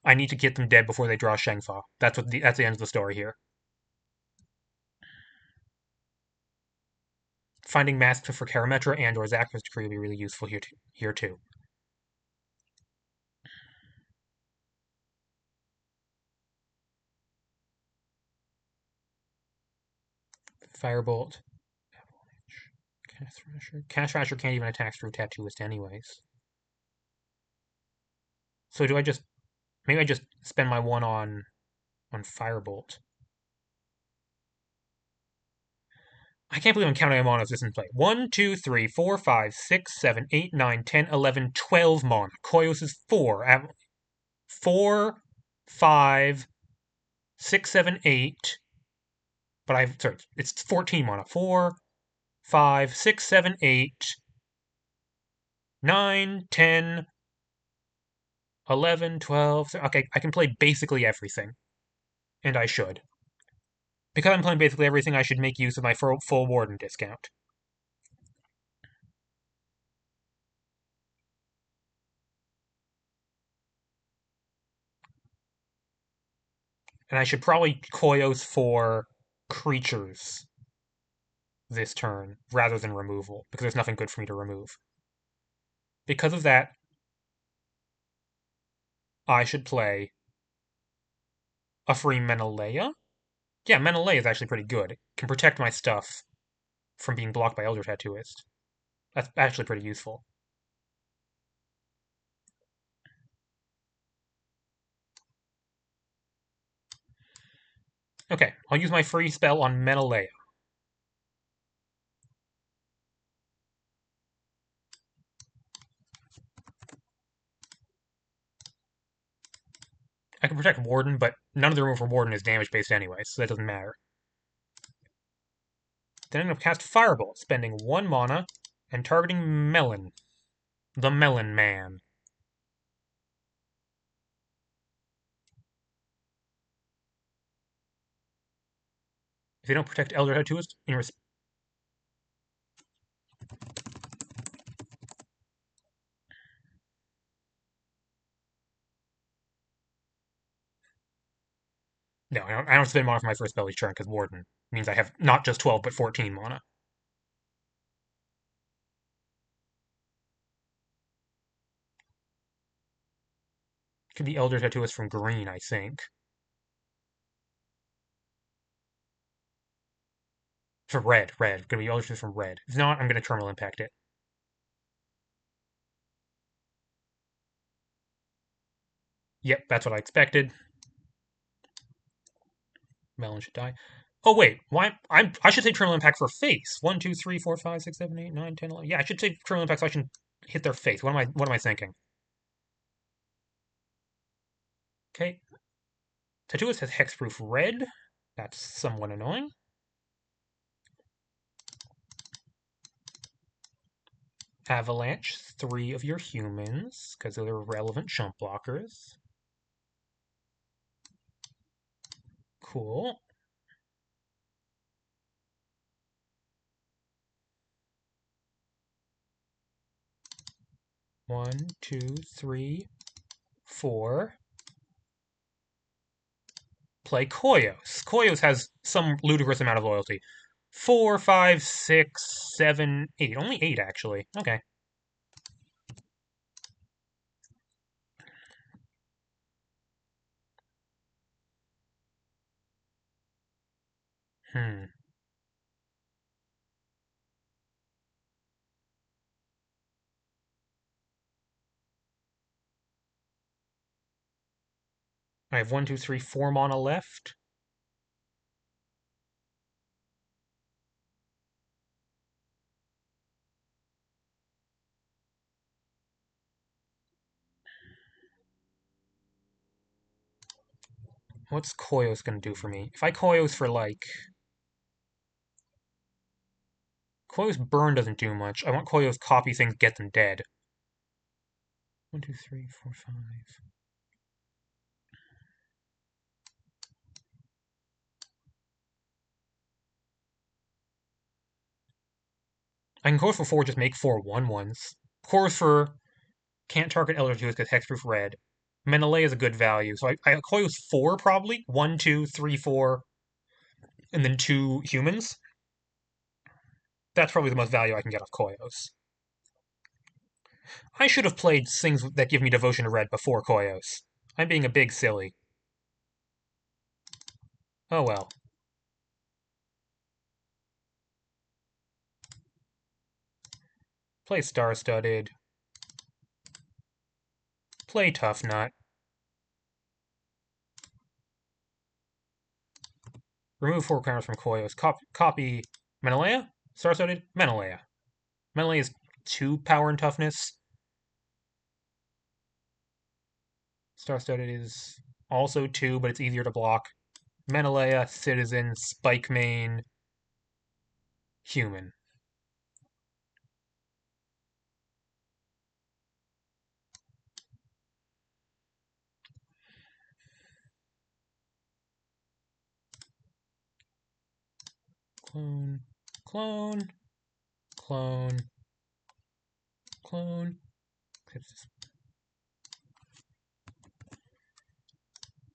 Speaker 1: I need to get them dead before they draw Shengfa. That's the end of the story here. Finding Masks for Karametra and or Zaxxer's Decree will be really useful here too. Firebolt. Avalanche. Cash Thrasher can't even attack through Tattooist anyways. So do I just... Maybe I just spend my 1 on Firebolt. I can't believe I'm counting my mana this in play. 1, 2, 3, 4, 5, 6, 7, 8, 9, 10, 11, 12 mana. Koyos is 4. 4, 5, 6, 7, 8. But sorry, it's 14 mana. 4, 5, 6, 7, 8, 9, 10, 11, 12. Okay, I can play basically everything. And I should. Because I'm playing basically everything, I should make use of my full Warden discount. And I should probably Koyos for creatures this turn, rather than removal, because there's nothing good for me to remove. Because of that, I should play a free Menelaya. Yeah, Menelaya is actually pretty good. It can protect my stuff from being blocked by Elder Tattooist. That's actually pretty useful. Okay, I'll use my free spell on Menelaya. I can protect Warden, but none of the removal from Warden is damage-based anyway, so that doesn't matter. Then I'm going to cast Firebolt, spending 1 mana and targeting Melon. The Melon Man. If they don't protect Elder Tattooist in response. No, I don't spend mana for my first belly turn because Warden means I have not just 12 but 14 mana. Could be Elder Tattooist from green, I think. For red. Could be Elder Tattooist from red. If not, I'm going to Terminal Impact it. Yep, that's what I expected. Melon should die. Oh wait, why? I should say Terminal Impact for face. 1, 2, 3, 4, 5, 6, 7, 8, 9, 10, 11. Yeah, I should say Terminal Impact so I can hit their face. What am I thinking? Okay. Tattooist has Hexproof red. That's somewhat annoying. Avalanche 3 of your humans, because they're relevant chump blockers. Cool. One, two, three, four. Play Koyos. Koyos has some ludicrous amount of loyalty. 4, 5, 6, 7, 8. Only 8, actually. Okay. Hmm. I have 1, 2, 3, 4 mana left. What's Koyos gonna do for me? If I Koyos for like... Koyos burn doesn't do much. I want Koyos copy things, get them dead. 1, 2, 3, 4, 5. I can Koyos for 4, just make 4 1/1s. Koyos for can't target Elder Jewels because Hexproof red. Menelay is a good value. So I Koyos 4 probably. 1, 2, 3, 4, and then 2 humans. That's probably the most value I can get off Koyos. I should have played things that give me Devotion to Red before Koyos. I'm being a big silly. Oh well. Play Star Studded. Play Tough Nut. Remove 4 counters from Koyos. Copy Menelaya? Star Studded? Menelaya. Menelaya is 2 power and toughness. Star Studded is also 2, but it's easier to block. Menelaya, Citizen, Spike Main, Human. Clone, clone, clone, clone.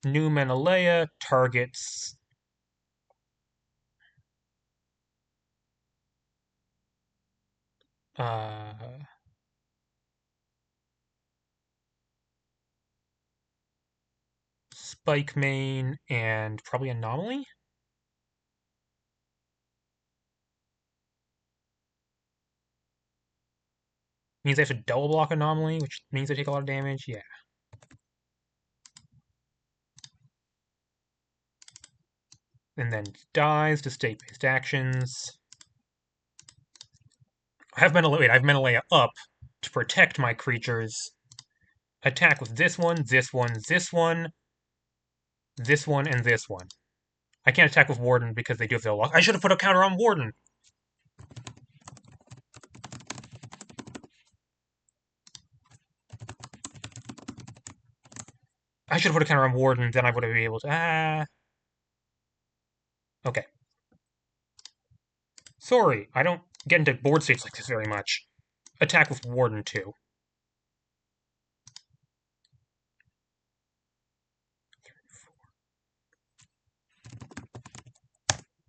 Speaker 1: New Menelaya targets uh, Spike Main and probably Anomaly. Means they have to double block Anomaly, which means they take a lot of damage. Yeah. And then dies to state-based actions. I have Menelaya up to protect my creatures. Attack with this one, this one, this one, this one, and this one. I can't attack with Warden because they do have their lock. I should have put a counter on Warden. I should have put a counter on Warden, then I would have been able to. Okay. Sorry, I don't get into board states like this very much. Attack with Warden 2.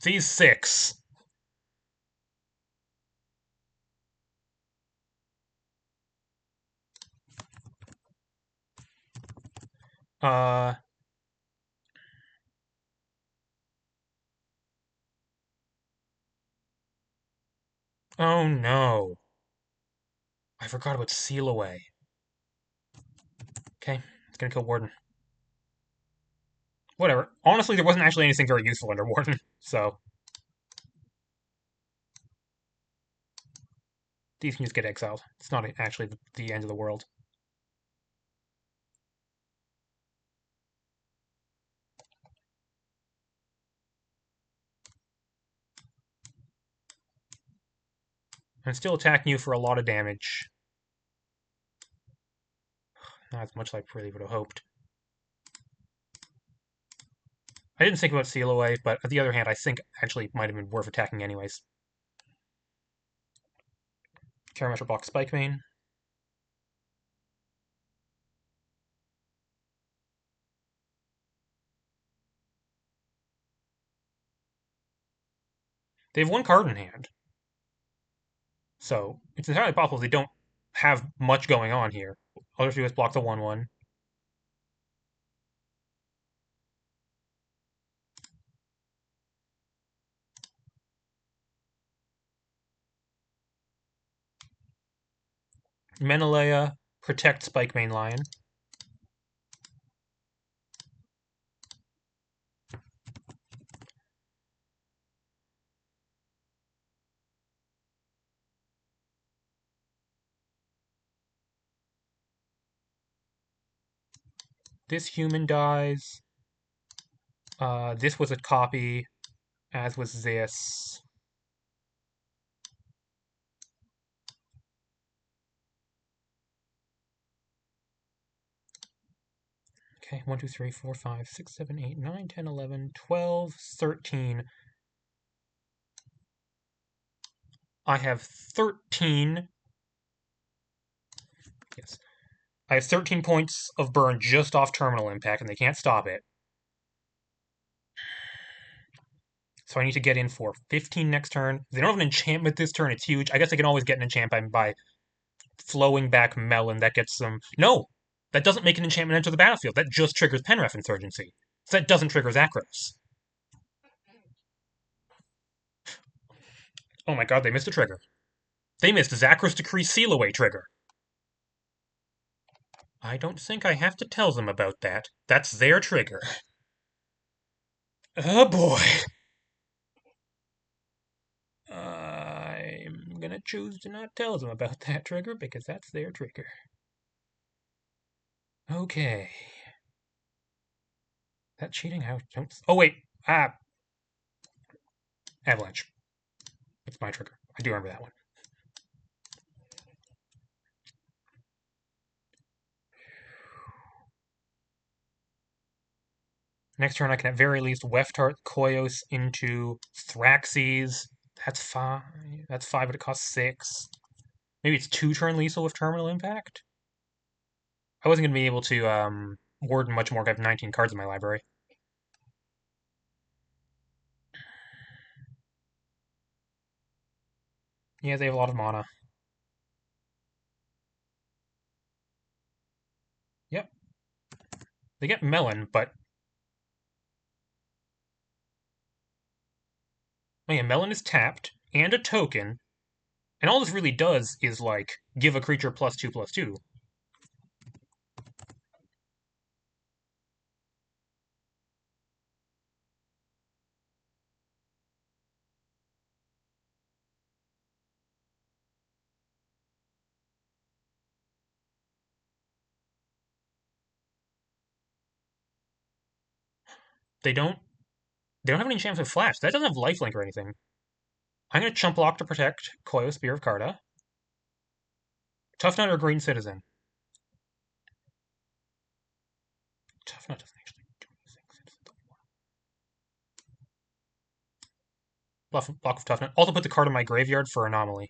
Speaker 1: These 6. Uh... Oh no. I forgot about Seal Away. Okay, it's gonna kill Warden. Whatever. Honestly, there wasn't actually anything very useful under Warden, so... These can just get exiled. It's not actually the end of the world. I'm still attacking you for a lot of damage. Not as much as I really would have hoped. I didn't think about Seal Away, but on the other hand, I think actually might have been worth attacking anyways. Karametra blocks Spike Main. They have one card in hand. So it's entirely possible they don't have much going on here. All they have to do is block the 1/1. Menelaya, protect Spike Main Lion. This human dies. This was a copy, as was this. Okay, 1, 2, 3, 4, 5, 6, 7, 8, 9, 10, 11, 12, 13. I have 13. Yes. I have 13 points of burn just off terminal impact, and they can't stop it. So I need to get in for 15 next turn. If they don't have an enchantment this turn, it's huge. I guess I can always get an enchantment by flowing back Melon. That gets them. No! That doesn't make an enchantment enter the battlefield. That just triggers Penref Insurgency. So that doesn't trigger Zakros. Oh my god, they missed a trigger. They missed Zakros Decree Seal Away trigger. I don't think I have to tell them about that. That's their trigger. Oh boy. I'm gonna choose to not tell them about that trigger because that's their trigger. Okay. That cheating? How? Oh wait. Avalanche. It's my trigger. I do remember that one. Next turn, I can at very least Weftart Koyos into Thraxes. That's 5. That's 5, but it costs 6. Maybe it's 2-turn lethal with Terminal Impact? I wasn't going to be able to Warden much more. I have 19 cards in my library. Yeah, they have a lot of mana. Yep. They get Melon, but... Oh yeah, Melon is tapped, and a token, and all this really does is, like, give a creature +2/+2. They don't... They don't have any chance with Flash. That doesn't have lifelink or anything. I'm going to Chump Block to protect Koyo, Spear of Karda. Tough Nut or Green Citizen? Tough Nut doesn't actually do anything. Block of toughness. Also put the card in my graveyard for anomaly.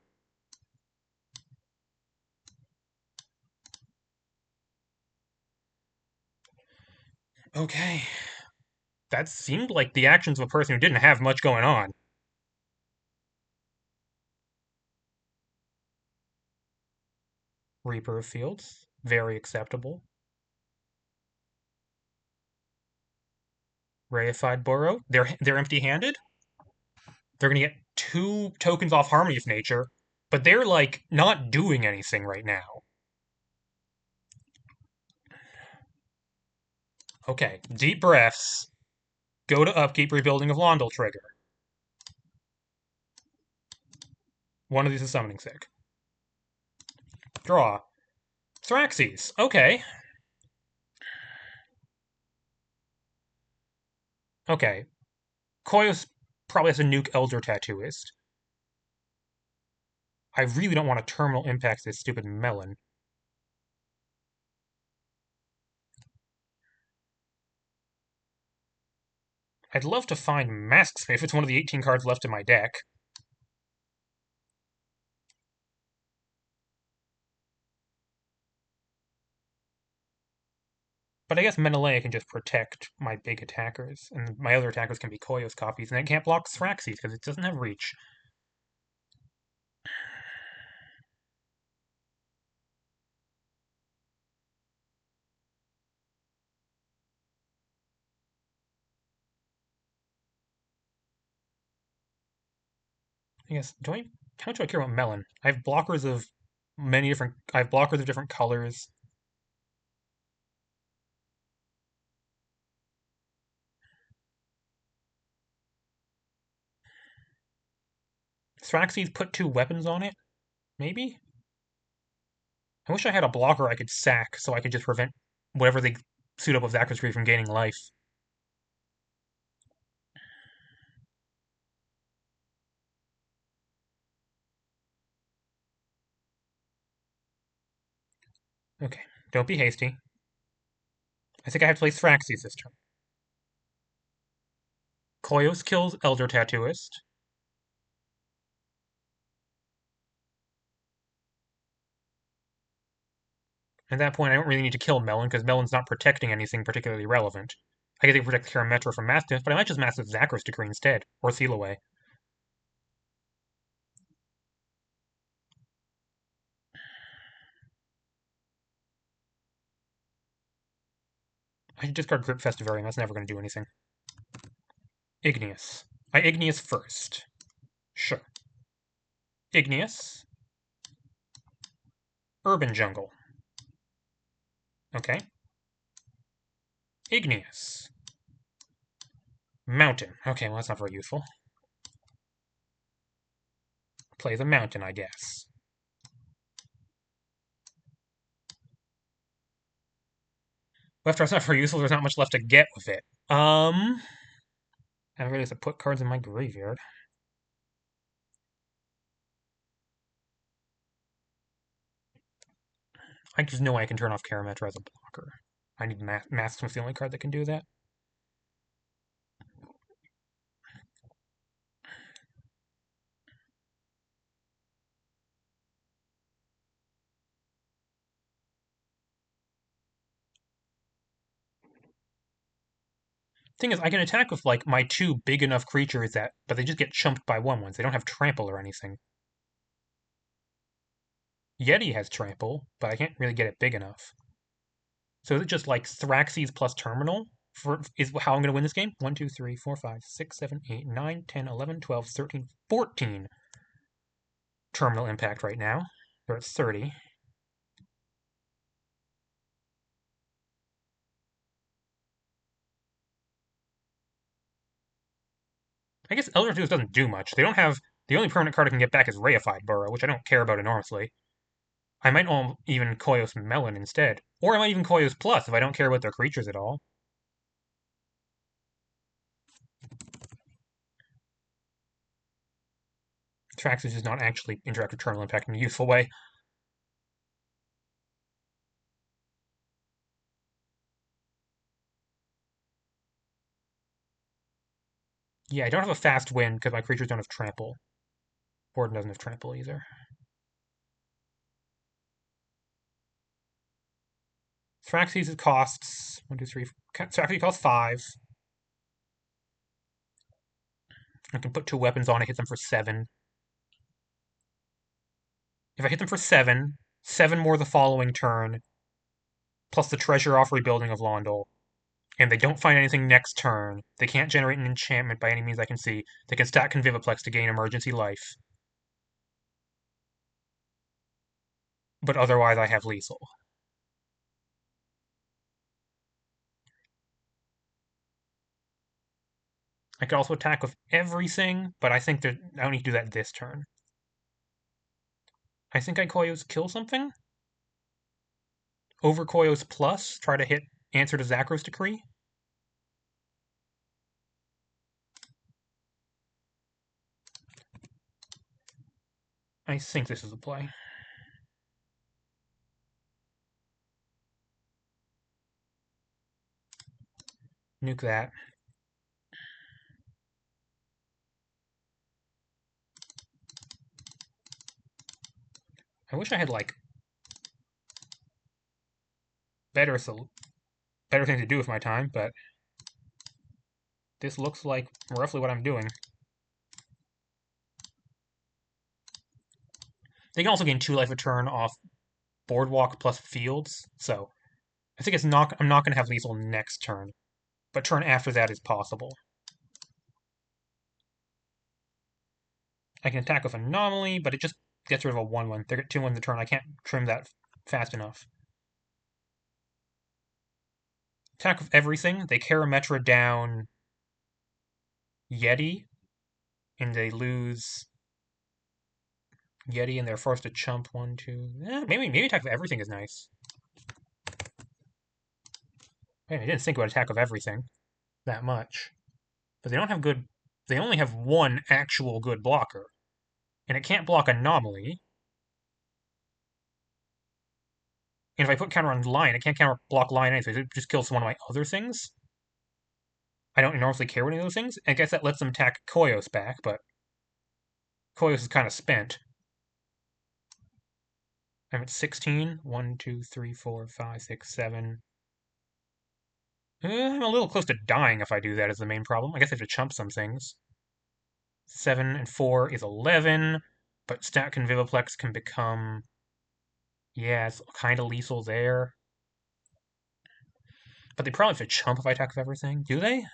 Speaker 1: Okay. That seemed like the actions of a person who didn't have much going on. Reaper of Fields. Very acceptable. Reified Burrow. They're empty-handed. They're gonna get 2 tokens off Harmony of Nature, but they're like not doing anything right now. Okay, deep breaths. Go to upkeep, rebuilding of Londel trigger. One of these is summoning sick. Draw. Thraxes. Okay. Okay. Koyos probably has a nuke Elder Tattooist. I really don't want to terminal impact this stupid melon. I'd love to find Masks if it's one of the 18 cards left in my deck. But I guess Menelaya can just protect my big attackers, and my other attackers can be Koyos copies, and it can't block Thraxes because it doesn't have reach. I guess, how much do I care about Melon? I have blockers of I have blockers of different colors. Thraxes put 2 weapons on it? Maybe? I wish I had a blocker I could sack so I could just prevent whatever they suit up with Zakrasri from gaining life. Okay, don't be hasty. I think I have to play Thraxes this turn. Koyos kills Elder Tattooist. At that point, I don't really need to kill Melon, because Melon's not protecting anything particularly relevant. I guess they protect Karametra from Mastiff, but I might just Mastiff Zakros Decree instead, or Seal Away. I should discard Grip Festivarium, that's never going to do anything. Igneous. I Igneous first. Sure. Igneous. Urban Jungle. Okay. Igneous. Mountain. Okay, well, that's not very useful. Play the mountain, I guess. Well, after it's not very useful, there's not much left to get with it. I realized to put cards in my graveyard. I just know I can turn off Karametra as a blocker. I need Masks was the only card that can do that. Thing is, I can attack with like my 2 big enough creatures but they just get chumped by 1/1s. They don't have trample or anything. Yeti has trample, but I can't really get it big enough. So is it just like Thraxes plus terminal is how I'm going to win this game? 1, 2, 3, 4, 5, 6, 7, 8, 9, 10, 11, 12, 13, 14 terminal impact right now. They're at 30. I guess Elder Tools doesn't do much. They don't have the only permanent card I can get back is Reified Burrow, which I don't care about enormously. I might even Koyos Melon instead. Or I might even Koyos Plus if I don't care about their creatures at all. Traxxas does not actually interact with Terminal Impact in a useful way. Yeah, I don't have a fast win because my creatures don't have trample. Board doesn't have trample either. Thraxes costs 1, 2, 3. Thraxes costs 5. I can put 2 weapons on it, hit them for 7. If I hit them for 7, 7 more the following turn, plus the treasure off rebuilding of Londol, and they don't find anything next turn, they can't generate an enchantment by any means I can see, they can stack Conviviplex to gain emergency life. But otherwise I have lethal. I could also attack with everything, but I think that I don't need to do that this turn. I think I Koyos kill something? Over Koyos plus, try to hit answer to Zakro's decree? I think this is the play. Nuke that. I wish I had, like, better thing to do with my time, but this looks like roughly what I'm doing. They can also gain 2 life a turn off Boardwalk plus Fields, so I think I'm not going to have lethal next turn, but turn after that is possible. I can attack with Anomaly, but it just gets rid of a 1/1. They get 2 in the turn. I can't trim that fast enough. Attack with everything. They Karametra down Yeti, and they lose Yeti, and they're forced to chump 1, 2. Maybe attack with everything is nice. Man, I didn't think about attack of everything that much, but they don't have good. They only have one actual good blocker, and it can't block Anomaly. And if I put counter on Lion, it can't counter block Lion anyways. It just kills one of my other things. I don't enormously care what any of those things. I guess that lets them attack Koyos back, but Koyos is kind of spent. I'm at 16. 1, 2, 3, 4, 5, 6, 7. I'm a little close to dying if I do that, is the main problem. I guess I have to chump some things. 7 and 4 is 11, but Stack and Viviplex can become. Yeah, it's kind of lethal there. But they probably have to chump if I attack with everything. Do they?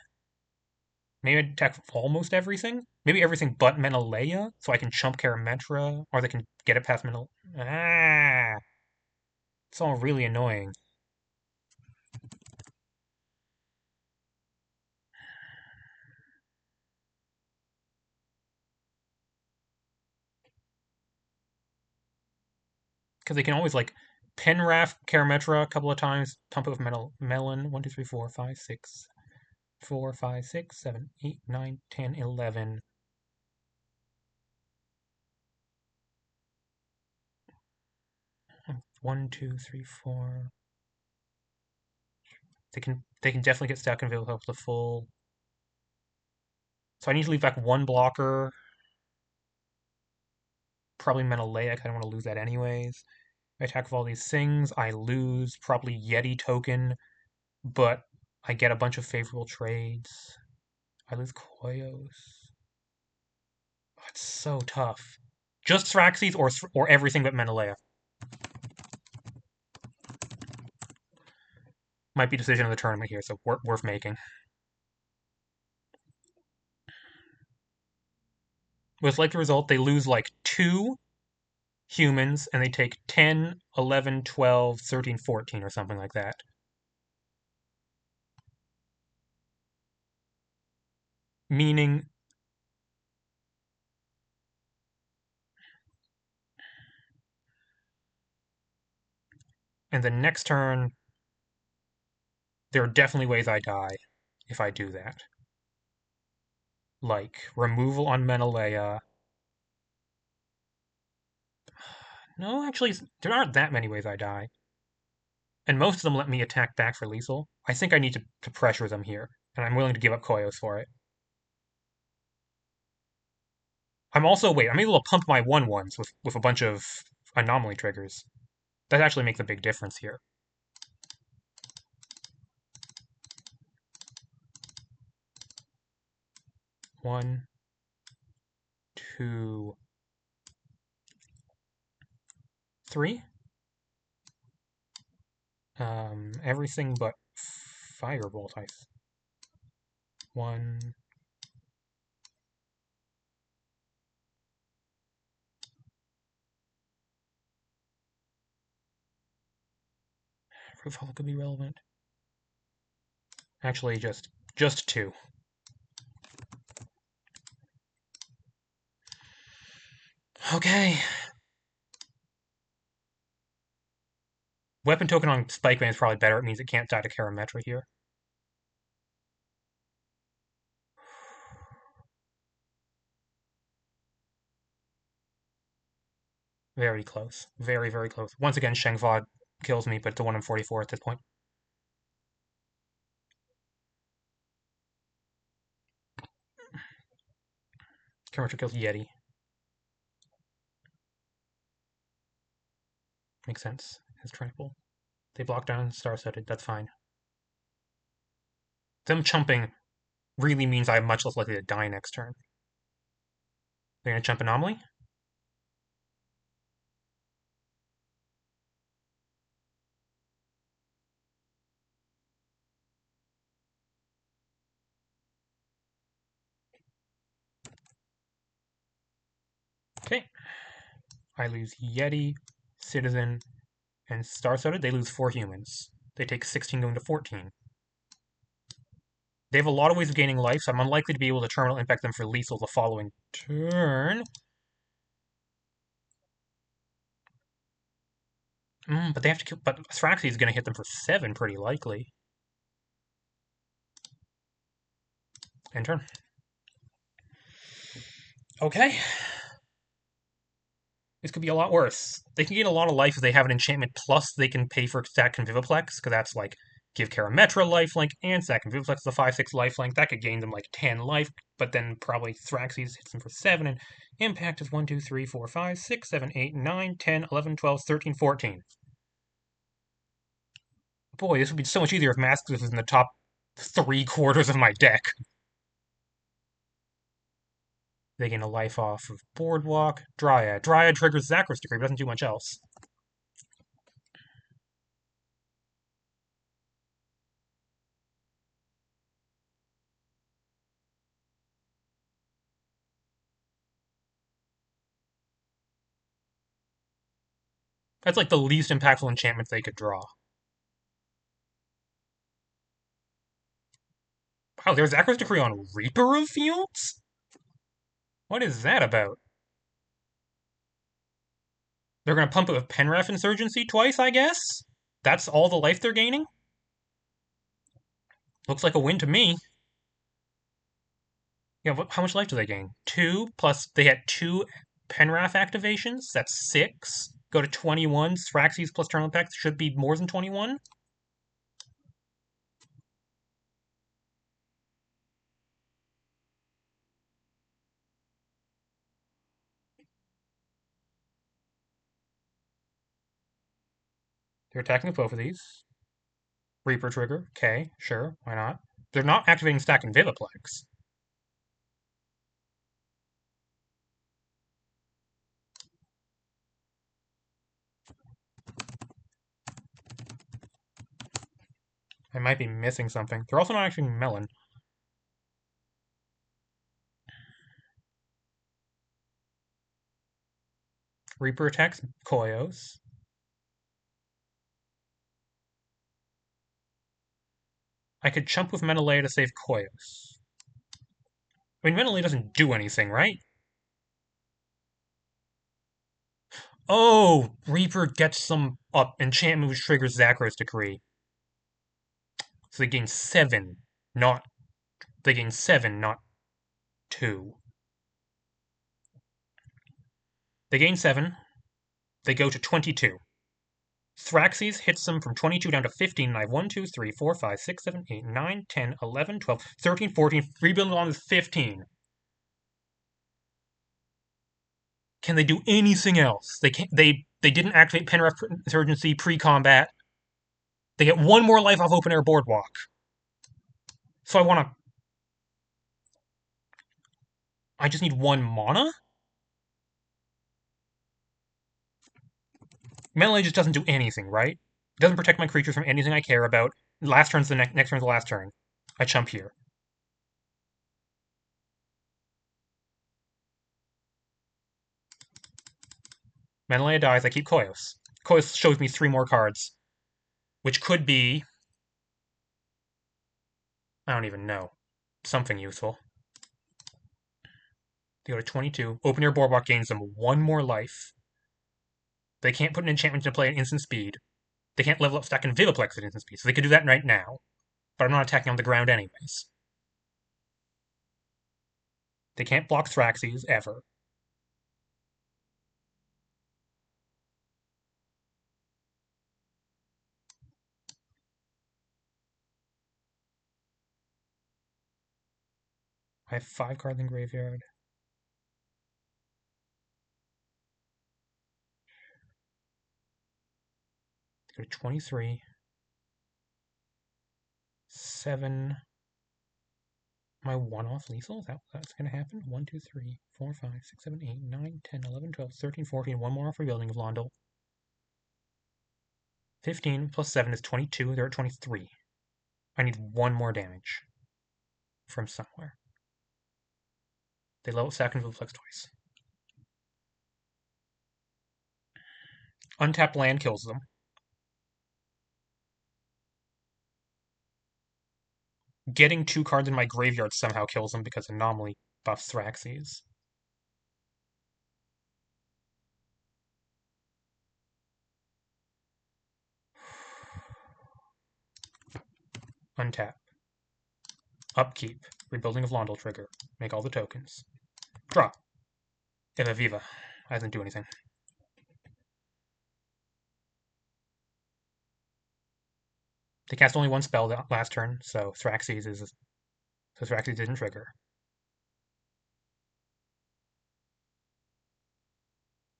Speaker 1: Maybe I'd attack with almost everything? Maybe everything but Menelaya, so I can chump Karametra, or they can get it past Menel. Ah! It's all really annoying. Because they can always, like, Penrath Karametra a couple of times, pump it with Melon. 1, 2, 3, 4, 5, 6. 4, 5, 6, 7, 8, 9, 10, 11. 1, 2, 3, 4. They can definitely get stuck and be able to help the full. So I need to leave back one blocker. Probably Menelaya. I kind of want to lose that anyways. I attack with all these things. I lose probably Yeti token, but I get a bunch of favorable trades. I lose Koyos. Oh, it's so tough. Just Thraxes or everything but Menelaya. Might be decision of the tournament here, so worth making. With like the result, they lose like 2 humans and they take 10, 11, 12, 13, 14 or something like that. Meaning, and the next turn, there are definitely ways I die if I do that. Like removal on Menelaya. No, actually, there aren't that many ways I die. And most of them let me attack back for lethal. I think I need to pressure them here, and I'm willing to give up Koyos for it. I'm able to pump my 1/1s with a bunch of anomaly triggers. That actually makes a big difference here. One, two, three. Everything but firebolt ice. One. Proof Hall could be relevant. Actually, just two. Okay. Weapon token on Spike Man is probably better. It means it can't die to Karametra here. Very close. Very, very close. Once again, Shengvad kills me, but it's a 1 in 44 at this point. Karametra kills Yeti. Makes sense. His trample. They block down Star-Setted. That's fine. Them chumping really means I'm much less likely to die next turn. They're going to chump Anomaly? Okay. I lose Yeti, Citizen, and Star-Studded. They lose 4 humans. They take 16 going to 14. They have a lot of ways of gaining life, so I'm unlikely to be able to terminal impact them for lethal the following turn. But they have to kill. But Thraxi is going to hit them for 7, pretty likely. End turn. Okay. This could be a lot worse. They can gain a lot of life if they have an enchantment, plus they can pay for Stack and Viviplex, because that's like give Karametra lifelink and Stack and Viviplex the 5/6 lifelink. That could gain them like 10 life, but then probably Thraxes hits them for 7, and impact is 1, 2, 3, 4, 5, 6, 7, 8, 9, 10, 11, 12, 13, 14. Boy, this would be so much easier if Masks was in the top 3/4 of my deck. They gain a life off of Boardwalk. Dryad. Dryad triggers Zakros Decree, but doesn't do much else. That's like the least impactful enchantment they could draw. Wow, there's Zakros Decree on Reaper of Fields? What is that about? They're going to pump it with Penref Insurgency twice, I guess? That's all the life they're gaining? Looks like a win to me. Yeah, how much life do they gain? 2, plus they had 2 Penraf activations. That's 6. Go to 21. Thraxes plus Terminal Impact should be more than 21. They're attacking with both of these. Reaper trigger. Okay, sure, why not? They're not activating Stack and Viviplex. I might be missing something. They're also not activating Melon. Reaper attacks Koyos. I could chump with Menelaya to save Koyos. I mean, Menelaya doesn't do anything, right? Oh, Reaper gets some enchantment which triggers Zakros Decree. So they gain 7, not... They gain 7, not 2. They gain 7. They go to 22. Thraxes hits them from 22 down to 15, and I have 1, 2, 3, 4, 5, 6, 7, 8, 9, 10, 11, 12, 13, 14, rebuilding on to 15. Can they do anything else? They can't. They didn't activate Penref Insurgency pre-combat. They get one more life off open air boardwalk. So I want to. I just need one mana. Melee just doesn't do anything, right? It doesn't protect my creatures from anything I care about. Last turn's the next turn's the last turn. I chump here. Menelaya dies, I keep Koyos. Koyos shows me 3 more cards, which could be... I don't even know. Something useful. They go to 22. Open your boardwalk gains them 1 more life. They can't put an enchantment into play at instant speed. They can't level up stack and Viviplex at instant speed, so they could do that right now. But I'm not attacking on the ground anyways. They can't block Thraxes, ever. I have 5 cards in graveyard. Go to 23. 7. My one-off lethal? That's going to happen? 1, 2, 3, 4, 5, 6, 7, 8, 9, 10, 11, 12, 13, 14. 1 more off Rebuilding of Londal. 15 plus 7 is 22. They're at 23. I need 1 more damage from somewhere. They level stack and Viviplex twice. Untapped land kills them. Getting 2 cards in my graveyard somehow kills them because Anomaly buffs Thraxes. Untap. Upkeep. Rebuilding of Londal trigger. Make all the tokens. Draw. Eva Viva. I doesn't do anything. They cast only 1 spell last turn, so Thraxes didn't trigger.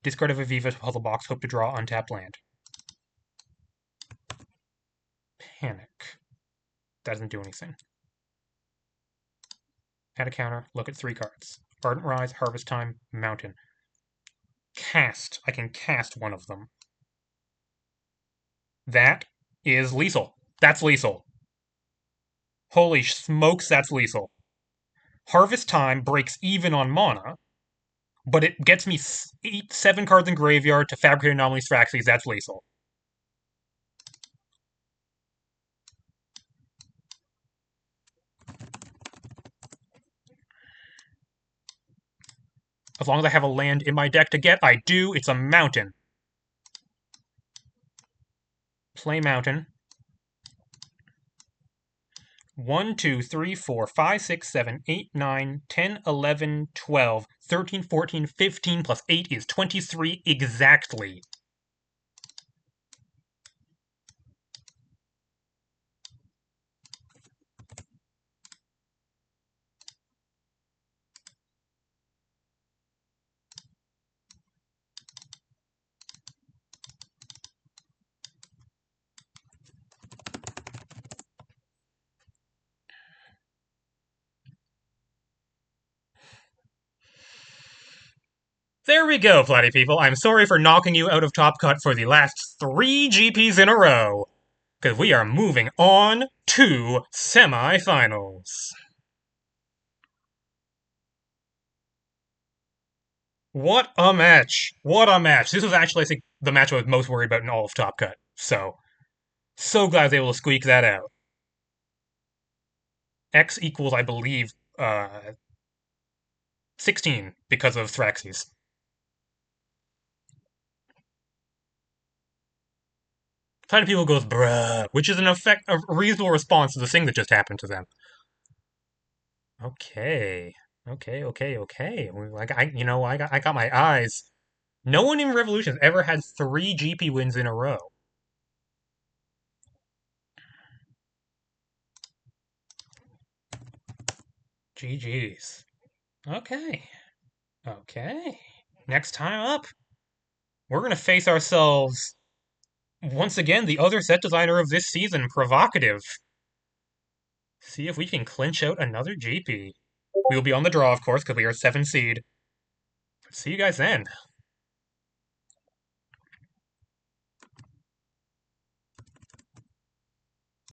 Speaker 1: Discard of Aviva to puzzle box, hope to draw untapped land. Panic. Doesn't do anything. Add a counter, look at 3 cards. Ardent Rise, Harvest Time, Mountain. Cast. I can cast one of them. That is lethal. That's lethal. Holy smokes, that's lethal. Harvest Time breaks even on mana, but it gets me 7 cards in graveyard to Fabricate Anomalies Thraxes. That's lethal. As long as I have a land in my deck to get, I do. It's a mountain. Play mountain. 1, 2, 3, 4, 5, 6, 7, 8, 9, 10, 11, 12, 13, 14, 15 plus 8 is 23 exactly. There we go, Platy people. I'm sorry for knocking you out of Top Cut for the last 3 GPs in a row, because we are moving on to semifinals. What a match! What a match! This was actually, I think, the match I was most worried about in all of Top Cut. So glad I was able to squeak that out. X equals, I believe, 16 because of Thraxes. Planet People goes, bruh, which is a reasonable response to the thing that just happened to them. Okay. Okay. Like I got my eyes. No one in Revolution has ever had 3 GP wins in a row. GG's. Okay. Okay. Next time up, we're going to face ourselves once again, the other set designer of this season, Provocative. See if we can clinch out another GP. We will be on the draw, of course, because we are 7 seed. See you guys then.